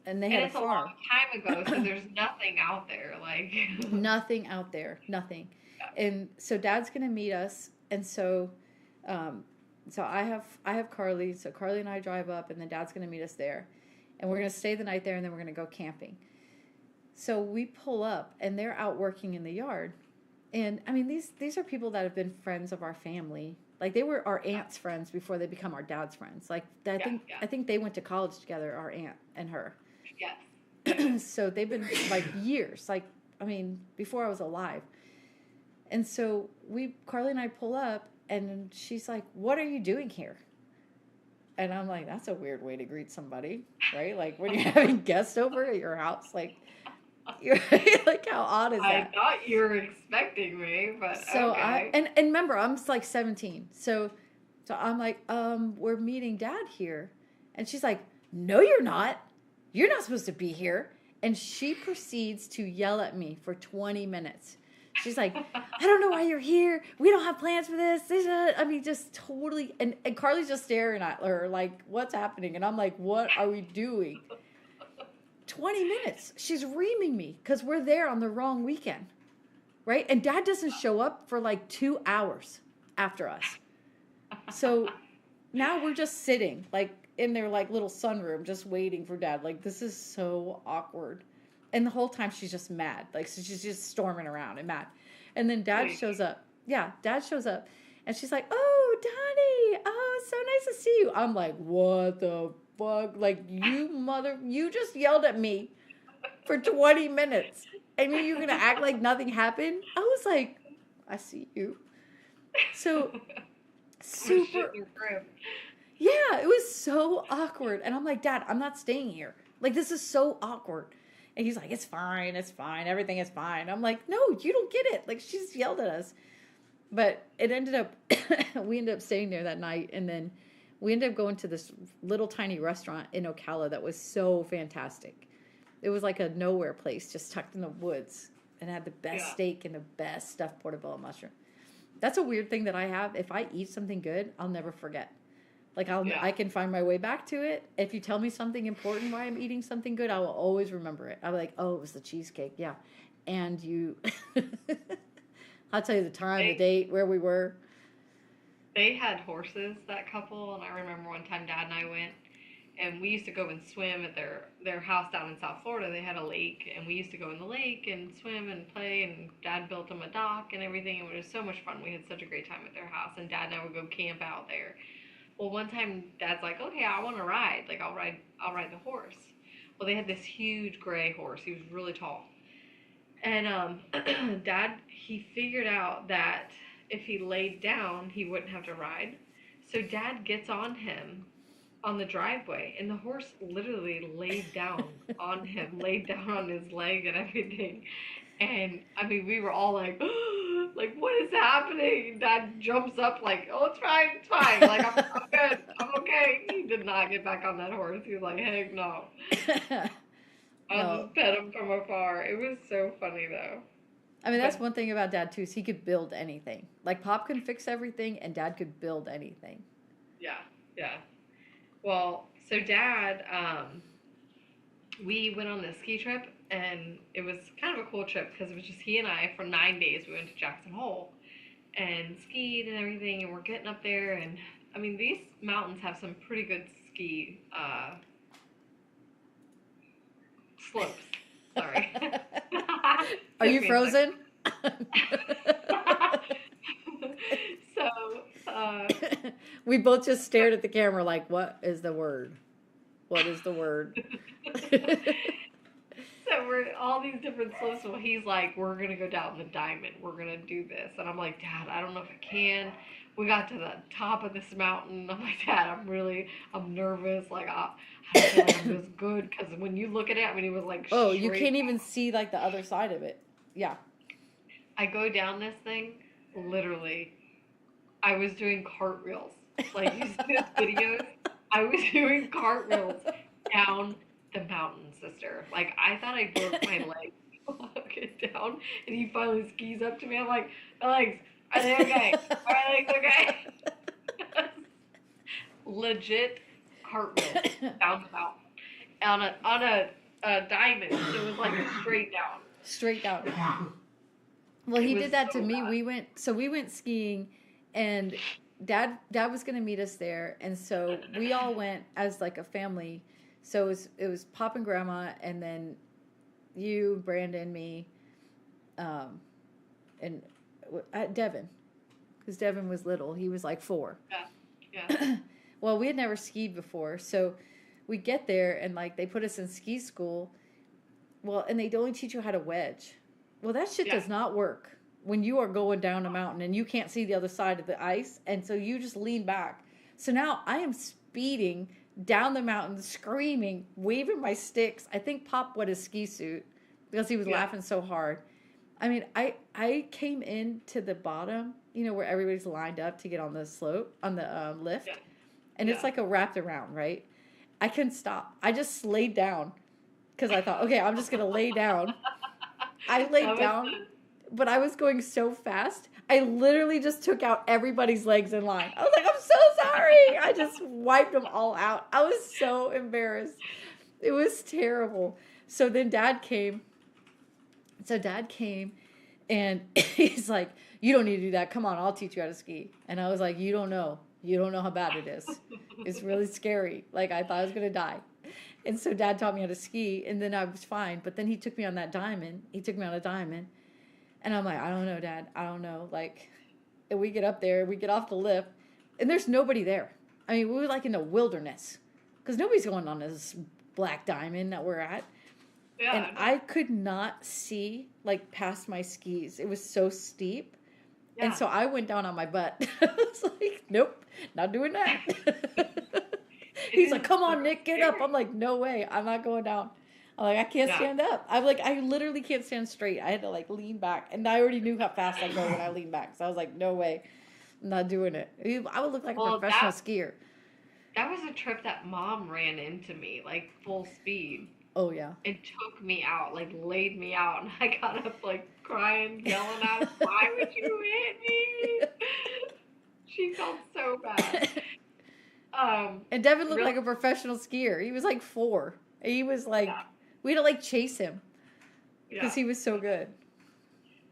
And they had a farm. A long time ago, so there's nothing out there. Like nothing out there. Nothing. Yeah. And so Dad's going to meet us. And so so I have Carly. So Carly and I drive up, and then Dad's going to meet us there. And we're going to stay the night there, and then we're going to go camping. So we pull up, and they're out working in the yard. And, I mean, these are people that have been friends of our family. Like, they were our aunt's friends before they become our dad's friends. Like, I think they went to college together, our aunt and her. Yes. So they've been, like, years. Like, I mean, before I was alive. And so Carly and I pull up, and she's like, what are you doing here? And I'm like, that's a weird way to greet somebody, right? Like, when you're having guests over at your house, like, you're like, how odd is that? I thought you were expecting me, but so okay. And remember, I'm like 17. So I'm like, we're meeting Dad here. And she's like, no, you're not. You're not supposed to be here. And she proceeds to yell at me for 20 minutes. She's like, I don't know why you're here. We don't have plans for this. I mean, just totally. And Carly's just staring at her like, what's happening? And I'm like, what are we doing? 20 minutes. She's reaming me because we're there on the wrong weekend. Right? And Dad doesn't show up for like 2 hours after us. So now we're just sitting like in their like little sunroom just waiting for Dad. Like, this is so awkward. And the whole time she's just mad. Like, so she's just storming around and mad. And then Dad Wait. shows up. Yeah, Dad shows up. And she's like, oh, Donnie. Oh, it's so nice to see you. I'm like, what the fuck? Like, you just yelled at me for 20 minutes. And you're going to act like nothing happened? I was like, I see you. So, super. Yeah, it was so awkward. And I'm like, Dad, I'm not staying here. Like, this is so awkward. And he's like, it's fine. Everything is fine. I'm like, no, you don't get it. Like, she's yelled at us. But it ended up, we ended up staying there that night. And then we ended up going to this little tiny restaurant in Ocala that was so fantastic. It was like a nowhere place just tucked in the woods. And had the best steak and the best stuffed portobello mushroom. That's a weird thing that I have. If I eat something good, I'll never forget. Like, I can find my way back to it. If you tell me something important why I'm eating something good, I will always remember it. I'll be like, oh, it was the cheesecake. Yeah. And you, I'll tell you the time, the date, where we were. They had horses, that couple, and I remember one time Dad and I went, and we used to go and swim at their house down in South Florida. They had a lake, and we used to go in the lake and swim and play, and Dad built them a dock and everything. It was so much fun. We had such a great time at their house, and Dad and I would go camp out there. Well, one time Dad's like, okay, I want to ride. Like, I'll ride the horse. Well, they had this huge gray horse. He was really tall. And Dad, he figured out that if he laid down, he wouldn't have to ride. So Dad gets on him on the driveway, and the horse literally laid down on him, laid down on his leg and everything. And I mean, we were all like, like, what is happening? And Dad jumps up like, oh, it's fine. Like, I'm good, I'm okay. He did not get back on that horse. He was like, heck no. I'll just pet him from afar. It was so funny though. I mean, that's one thing about Dad too, is he could build anything. Like, Pop can fix everything, and Dad could build anything. Yeah. Well, so Dad, we went on this ski trip, and it was kind of a cool trip because it was just he and I for 9 days. We went to Jackson Hole and skied and everything, and we're getting up there, and I mean, these mountains have some pretty good ski slopes. Sorry. Are you frozen? We both just stared at the camera like, what is the word? What is the word? So we're all these different slopes. So he's like, we're going to go down the Diamond. We're going to do this. And I'm like, Dad, I don't know if I can. We got to the top of this mountain. I'm like, Dad, I'm nervous. Like, I don't feel like I'm this good. Because when you look at it, I mean, it was like, oh, you can't even see like the other side of it. Yeah. I go down this thing, literally, I was doing cartwheels. Like, you see those videos? I was doing cartwheels down the mountain, sister. Like, I thought I broke my leg walking down, and he finally skis up to me. I'm like, my legs, are they okay? Are my legs okay? Legit cartwheels down the mountain on a diamond. It was like straight down. Straight down. Well, he did that to me. We went skiing, and Dad was going to meet us there, and so we all went as like a family. So it was Pop and Grandma, and then you, Brandon, me, and Devin, because Devin was little. He was like 4. Yeah. Well, we had never skied before, so we get there, and like they put us in ski school. Well, and they only teach you how to wedge. Well, that shit does not work when you are going down a mountain and you can't see the other side of the ice, and so you just lean back. So now I am speeding down the mountain, screaming, waving my sticks. I think Pop wet his ski suit because he was laughing so hard. I mean, I came into the bottom, you know, where everybody's lined up to get on the slope, on the lift, and it's like a wrapped around, right? I couldn't stop. I just laid down because I thought, okay, I'm just going to lay down. I laid down, but I was going so fast. I literally just took out everybody's legs in line. I was like, I'm so sorry. I just wiped them all out. I was so embarrassed. It was terrible. So then Dad came. And he's like, you don't need to do that. Come on, I'll teach you how to ski. And I was like, you don't know. You don't know how bad it is. It's really scary. Like, I thought I was going to die. And so Dad taught me how to ski, and then I was fine. But then he took me on that diamond. He took me on a diamond, and I'm like, I don't know, Dad. I don't know. Like, and we get up there, we get off the lift, and there's nobody there. I mean, we were like in the wilderness because nobody's going on this black diamond that we're at. Yeah. And I could not see like past my skis. It was so steep. Yeah. And so I went down on my butt. I was like, nope, not doing that. He's like, come on, Nick, get up. I'm like, no way. I'm not going down. I'm like, I can't stand up. I'm like, I literally can't stand straight. I had to like lean back. And I already knew how fast I go when I lean back. So I was like, no way. I'm not doing it. I would look like a professional skier. That was a trip that Mom ran into me, like full speed. Oh, yeah. And took me out, like laid me out. And I got up like crying, yelling at him, why would you hit me? She felt so bad. And Devin looked like a professional skier. He was like 4. He was like, we had to like chase him because he was so good.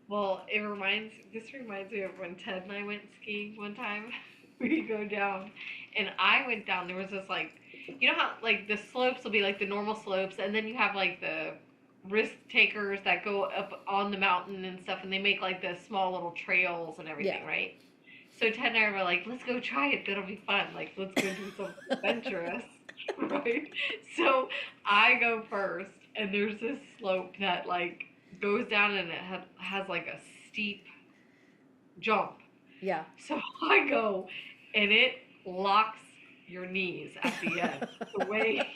Well, this reminds me of when Ted and I went skiing one time. We go down, and I went down. There was this like, you know how like the slopes will be like the normal slopes, and then you have like the risk takers that go up on the mountain and stuff, and they make like the small little trails and everything, right? So Ted and I were like, let's go try it. That'll be fun. Like, let's go do something adventurous, right? So I go first, and there's this slope that like goes down, and it has like a steep jump. Yeah. So I go, and it locks your knees at the end. The way,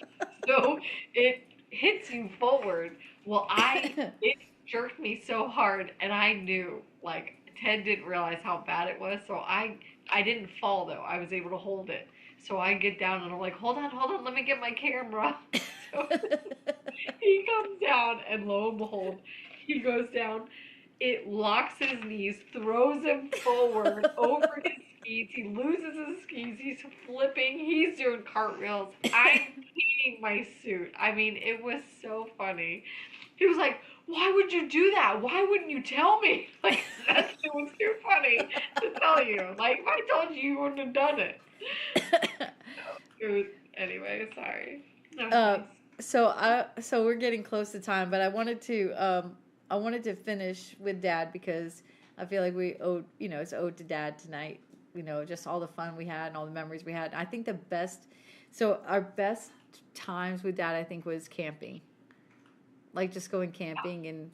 so it hits you forward. Well, it jerked me so hard, and I knew, like, Ted didn't realize how bad it was, so I didn't fall, though. I was able to hold it. So I get down, and I'm like, hold on, let me get my camera. So he comes down, and lo and behold, he goes down. It locks his knees, throws him forward over his skis. He loses his skis. He's flipping. He's doing cartwheels. I'm peeing my suit. I mean, it was so funny. He was like, why would you do that? Why wouldn't you tell me? Like, that shit was too funny to tell you. Like, if I told you, you wouldn't have done it. Anyway, sorry. So we're getting close to time, but I wanted to finish with Dad because I feel like we owed, it's owed to Dad tonight. Just all the fun we had and all the memories we had. I think our best times with Dad, I think, was camping. Like just going camping and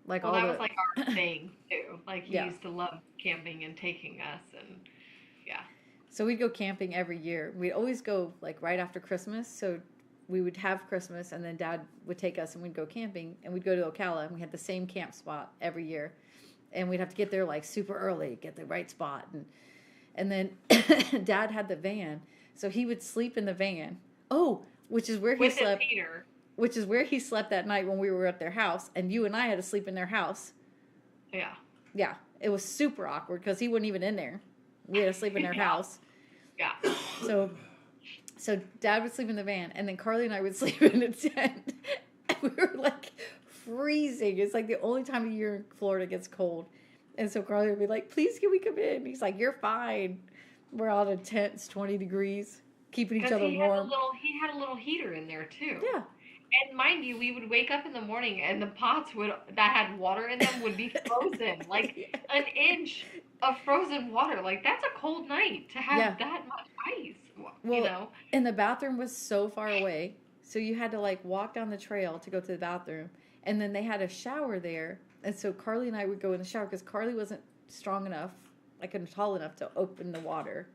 like that was like our thing too. Like he used to love camping and taking us and So we'd go camping every year. We'd always go like right after Christmas. So we would have Christmas and then Dad would take us and we'd go camping and we'd go to Ocala and we had the same camp spot every year. And we'd have to get there like super early, get the right spot. And then Dad had the van. So he would sleep in the van. Oh, which is where he slept. Which is where he slept that night when we were at their house. And you and I had to sleep in their house. Yeah. Yeah. It was super awkward because he wasn't even in there. We had to sleep in their house. Yeah. So Dad would sleep in the van, and then Carly and I would sleep in a tent. And we were like freezing. It's like the only time of year in Florida gets cold. And so Carly would be like, please, can we come in? He's like, you're fine. We're all in a tent. It's 20 degrees, keeping each other warm. He had a little heater in there, too. Yeah. And mind you, we would wake up in the morning, and the pots that had water in them would be frozen. Like an inch of frozen water. Like, that's a cold night to have that much ice. Well, and the bathroom was so far away, so you had to like walk down the trail to go to the bathroom, and then they had a shower there, and so Carly and I would go in the shower because Carly wasn't strong enough, like tall enough to open the water,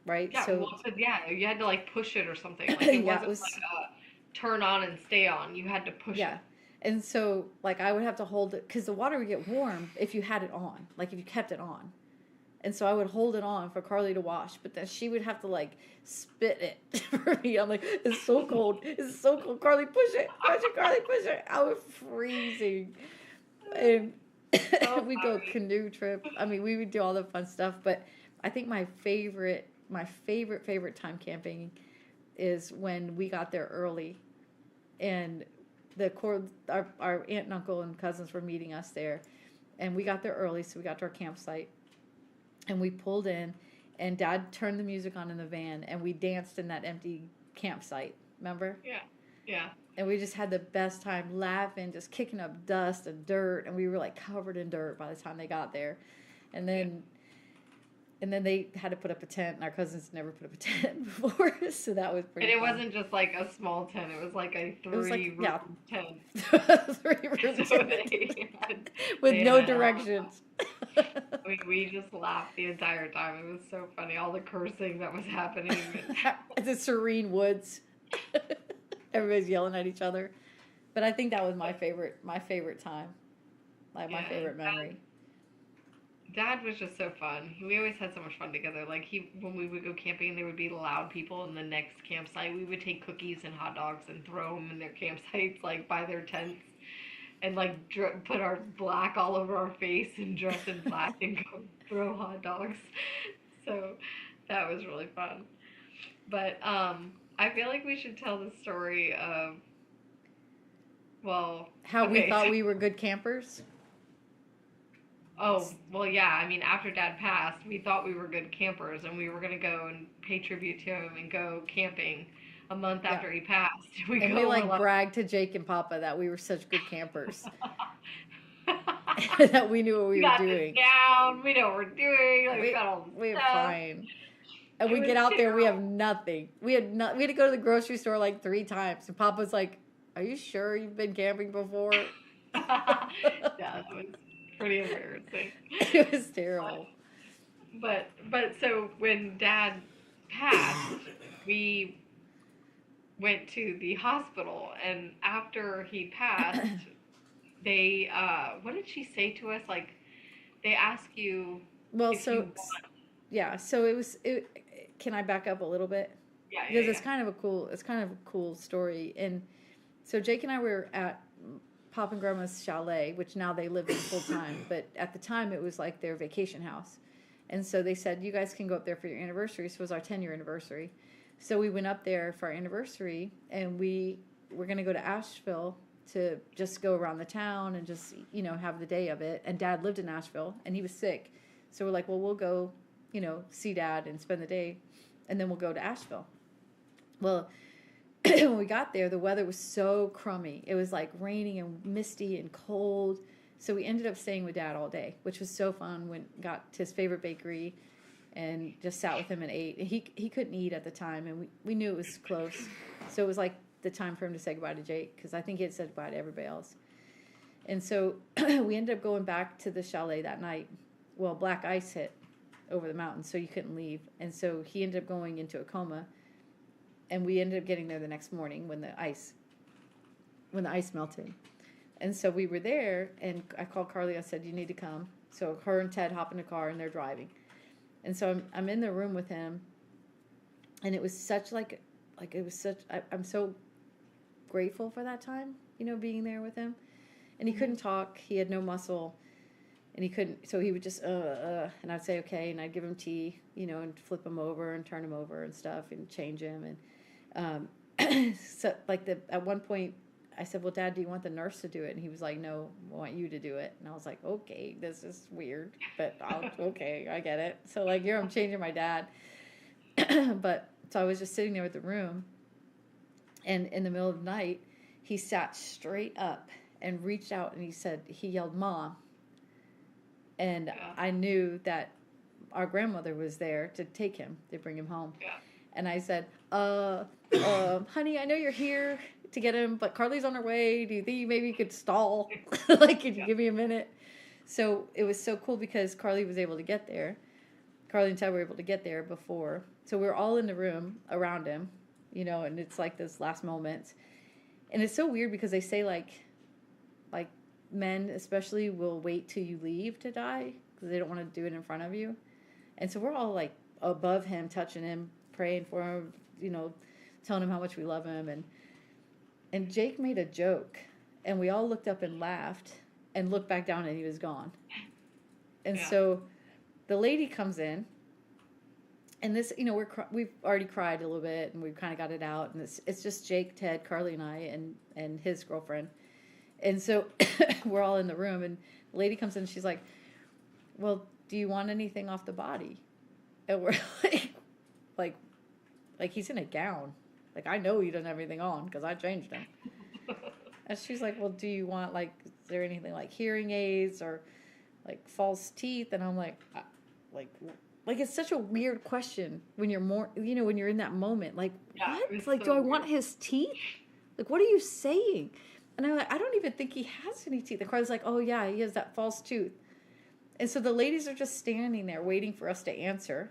right? Yeah, so you had to like push it or something. Like it wasn't like a turn on and stay on. You had to push it. Yeah, and so like I would have to hold it because the water would get warm if you had it on, like if you kept it on. And so I would hold it on for Carly to wash, but then she would have to like spit it for me. I'm like, it's so cold. It's so cold. Carly, push it. Push it, Carly, push it. I was freezing. And we'd go canoe trip. I mean, we would do all the fun stuff, but I think my favorite time camping is when we got there early and our aunt and uncle and cousins were meeting us there. And we got there early, so we got to our campsite. And we pulled in, and Dad turned the music on in the van, and we danced in that empty campsite Remember? Yeah. Yeah. And we just had the best time laughing, just kicking up dust and dirt, and we were like covered in dirt by the time they got there. And Yeah. then they had to put up a tent, and our cousins never put up a tent before, so that was And pretty it fun. wasn't just like a small tent, it was like a It was like, three-room yeah, tent. 3 room So tent they had, with they no had, directions. we just laughed the entire time. It was so funny, all the cursing that was happening. The serene woods. Everybody's yelling at each other. But I think that was my favorite time. Like my Yeah, favorite memory. Dad was just so fun. We always had so much fun together. Like when we would go camping, there would be loud people in the next campsite. We would take cookies and hot dogs and throw them in their campsites, like by their tents, and like put our black all over our face and dress in black and go throw hot dogs. So that was really fun. But I feel like we should tell the story of, well, How we okay, thought so we were good campers. oh, well, yeah. I mean, after Dad passed, we thought we were good campers and we were going to go and pay tribute to him and go camping a month Yeah. after he passed. We And go, we we're like like, bragged to Jake and Papa that we were such good campers. That we knew what we we were got this doing. down. We know what we're doing. Like, we got all the We're stuff. fine. And It we was get out there, we have terrible. nothing. We had to go to the grocery store like 3 times. And Papa's like, "Are you sure you've been camping before?" Yeah, that was pretty embarrassing. It was terrible. But so when Dad passed, we went to the hospital, and after he passed, they what did she say to us? Like they ask you Well, if you so want. yeah, so it was. Can I back up a little bit? Yeah, Because yeah, it's kind of a cool story. And so Jake and I were at Pop and Grandma's chalet, which now they live in full time, but at the time it was like their vacation house. And so they said, "You guys can go up there for your anniversary." So it was our 10-year anniversary. So we went up there for our anniversary, and we were going to go to Asheville to just go around the town and just, have the day of it. And Dad lived in Asheville, and he was sick. So we're like, well, we'll go, see Dad and spend the day, and then we'll go to Asheville. Well, when we got there, the weather was so crummy. It was like raining and misty and cold. So we ended up staying with Dad all day, which was so fun. Got to his favorite bakery and just sat with him and ate. He couldn't eat at the time, and we knew it was close. So it was like the time for him to say goodbye to Jake, because I think he had said goodbye to everybody else. And so we ended up going back to the chalet that night. Well, black ice hit over the mountains, so you couldn't leave. And so he ended up going into a coma, and we ended up getting there the next morning when the ice melted. And so we were there, and I called Carly. I said, "You need to come." So her and Ted hop in the car, and they're driving. And so I'm in the room with him, and it was such I'm so grateful for that time, being there with him. And he couldn't talk. He had no muscle. And he couldn't, so he would just, and I'd say, okay, and I'd give him tea, and flip him over and turn him over and stuff and change him. And so, at one point, I said, well, Dad, do you want the nurse to do it? And he was like, no, I want you to do it. And I was like, okay, this is weird, but okay, I get it. So, here I'm changing my dad. But, so I was just sitting there with the room, and in the middle of the night, he sat straight up and reached out, and he yelled, "Mom." And Yeah. I knew that our grandmother was there to take him, to bring him home. Yeah. And I said, honey, I know you're here to get him, but Carly's on her way. Do you think maybe you could stall? Could you give me a minute? So it was so cool because Carly was able to get there. Carly and Ted were able to get there before. So we were all in the room around him, and it's like those last moments. And it's so weird because they say like men especially will wait till you leave to die because they don't want to do it in front of you. And so we're all like above him, touching him, praying for him, telling him how much we love him. And Jake made a joke, and we all looked up and laughed and looked back down, and he was gone. And Yeah. so the lady comes in, and this, we've already cried a little bit, and we've kind of got it out, and it's just Jake, Ted, Carly, and I, and his girlfriend. And so we're all in the room, and the lady comes in, and she's like, well, do you want anything off the body? And we're like he's in a gown. Like, I know he doesn't have anything on because I changed him. And she's like, well, do you want, like, is there anything like hearing aids or like false teeth? And I'm like, like it's such a weird question when you're more, you know, when you're in that moment. Like, Yeah, what? it's Like, so do I weird. want his teeth? Like, what are you saying? And I'm like, I don't even think he has any teeth. The car's like, oh yeah, he has that false tooth. And so the ladies are just standing there waiting for us to answer.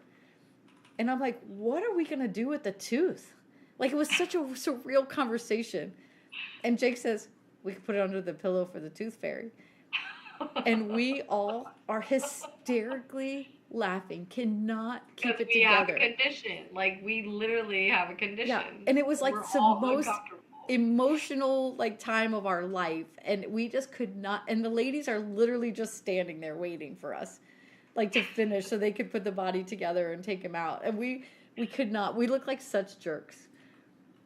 And I'm like, what are we going to do with the tooth? Like, it was such a surreal conversation. And Jake says, we could put it under the pillow for the tooth fairy. And we all are hysterically laughing, cannot keep Because it we have a together. condition. Like, we literally have a condition. Yeah. And it was like We're the all most uncomfortable. emotional like time of our life, and we just could not, and the ladies are literally just standing there waiting for us like to finish so they could put the body together and take him out, and we could not. We looked like such jerks.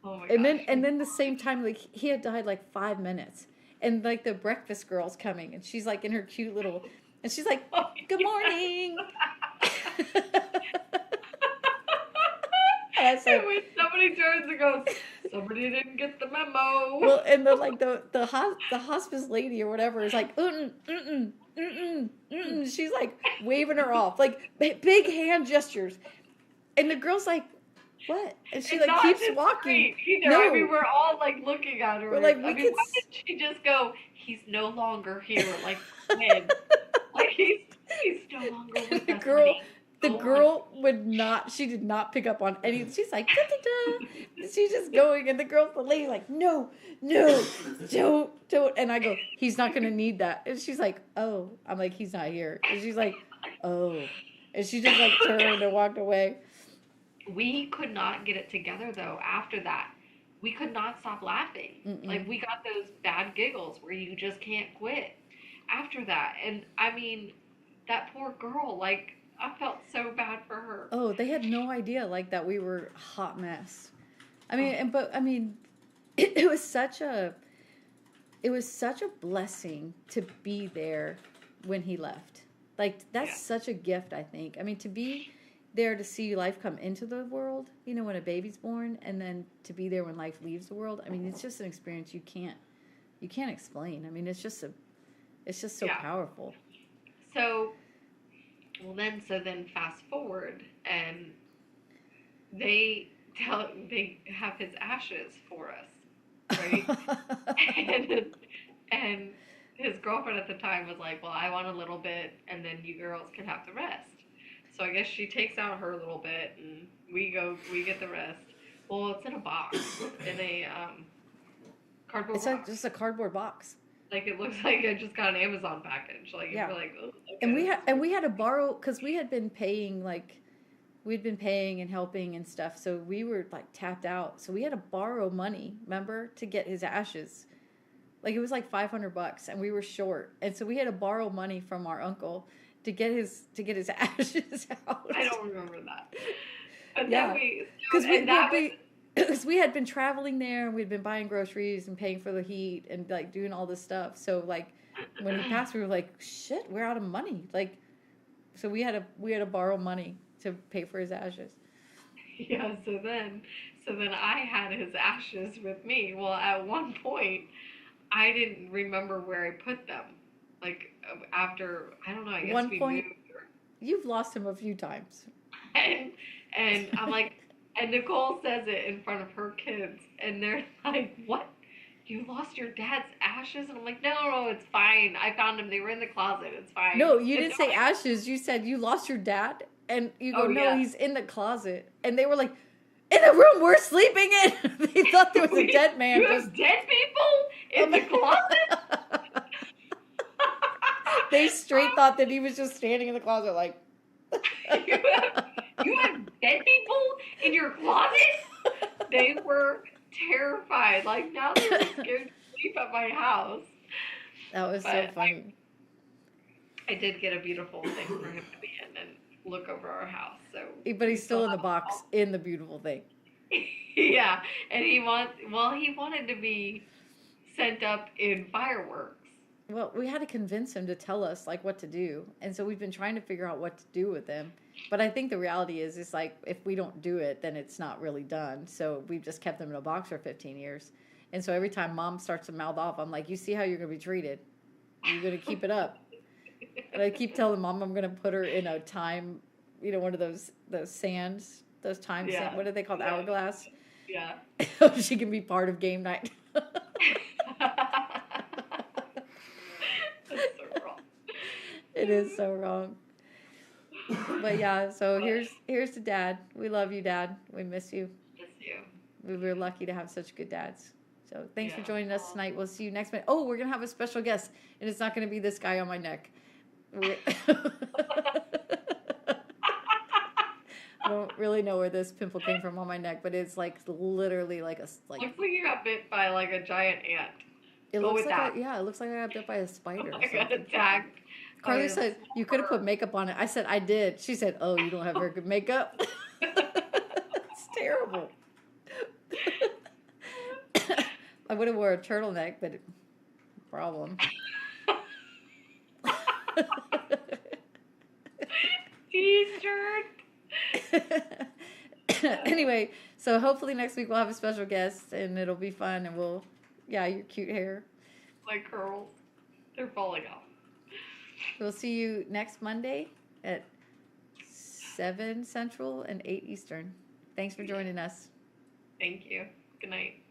Oh my And gosh. then the same time, like, he had died like 5 minutes, and like the breakfast girl's coming, and she's like in her cute little, and she's like, Oh, good yeah. morning. And I said, And when somebody turns and goes, somebody didn't get the memo. well, and the like the hospice lady or whatever is like, mm mm mm mm. She's like waving her off, like big hand gestures, and the girl's like, what? And she It's like not keeps just walking. great either. I mean, we're all like looking at her. We're like, I we mean, could why did she just go, he's no longer here? Like, when? Like, he's no longer with the us. girl. honey. The Go on. girl would not. She did not pick up on any. She's like, da, da, da. She's just going, and the lady, like, no, don't. And I go, he's not gonna need that. And she's like, oh. I'm like, he's not here. And she's like, oh. And she just like turned and walked away. We could not get it together though. After that, we could not stop laughing. Mm-mm. Like, we got those bad giggles where you just can't quit. After that, and I mean, that poor girl. Like, I felt so bad for her. Oh, they had no idea like that we were a hot mess. I mean, it was such a blessing to be there when he left. Like, that's Yeah. such a gift, I think. I mean, to be there to see life come into the world, you know, when a baby's born, and then to be there when life leaves the world. I mean, it's just an experience you can't explain. I mean, it's just so Yeah. powerful. So then fast forward, and they have his ashes for us, right? and his girlfriend at the time was like, well, I want a little bit, and then you girls can have the rest. So I guess she takes out her little bit, and we get the rest. Well, it's in a box, in a cardboard It's box. just a cardboard box. Like, it looks like I just got an Amazon package. Like, Yeah. you're like, oh, okay. And we had to borrow, because we had been paying, like, we'd been paying and helping and stuff, so we were like tapped out. So we had to borrow money, remember, to get his ashes. Like, it was like $500, and we were short, and so we had to borrow money from our uncle to get his ashes out. I don't remember that. But Yeah. then Because we had been traveling there, and we'd been buying groceries and paying for the heat and like doing all this stuff. So like when he passed, we were like, shit, we're out of money. Like, so we had to borrow money to pay for his ashes. Yeah, so then I had his ashes with me. Well, at one point, I didn't remember where I put them. Like, after, I don't know, I guess One we point- moved. You've lost him a few times. And I'm like, and Nicole says it in front of her kids, and they're like, what? You lost your dad's ashes? And I'm like, no, it's fine. I found them. They were in the closet. It's fine. No, you And didn't say ashes. You said you lost your dad, and you go, Oh, no, yeah. he's in the closet. And they were like, in the room we're sleeping in. They thought there was a dead man. You have dead people in the closet? They straight thought that he was just standing in the closet like. You have dead people in your closet? They were terrified. Like, now they're scared to sleep at my house. That was so But funny. I did get a beautiful thing for him to be in and look over our house. So, But he's still in the have box in the beautiful thing. yeah, and he wanted to be sent up in fireworks. Well, we had to convince him to tell us like what to do, and so we've been trying to figure out what to do with him. But I think the reality is, it's like if we don't do it, then it's not really done. So we've just kept him in a box for 15 years, and so every time Mom starts to mouth off, I'm like, "You see how you're gonna be treated? You're gonna keep it up." And I keep telling Mom I'm gonna put her in a time, one of those sands, those time Yeah. sand. What are they called? Yeah. Hourglass. Yeah. She can be part of game night. That's so wrong. It is so wrong. But yeah, so here's to Dad. We love you, Dad. We miss you. Miss you. We were lucky to have such good dads. So thanks for Yeah. joining us tonight. We'll see you next month. Oh, we're gonna have a special guest, and it's not gonna be this guy on my neck. I don't really know where this pimple came from on my neck, but it's like literally like Looks like you got bit by like a giant ant. It Go looks with like that. it looks like I got bit by a spider. Or I got something. attacked. Carly said you could have put makeup on it. I said I did. She said, "Oh, you don't have very good makeup." It's terrible. I would have wore a turtleneck, but problem. T-shirt. Anyway, so hopefully next week we'll have a special guest and it'll be fun and your cute hair. My curls. They're falling off. We'll see you next Monday at 7 Central and 8 Eastern. Thanks for joining us. Thank you. Good night.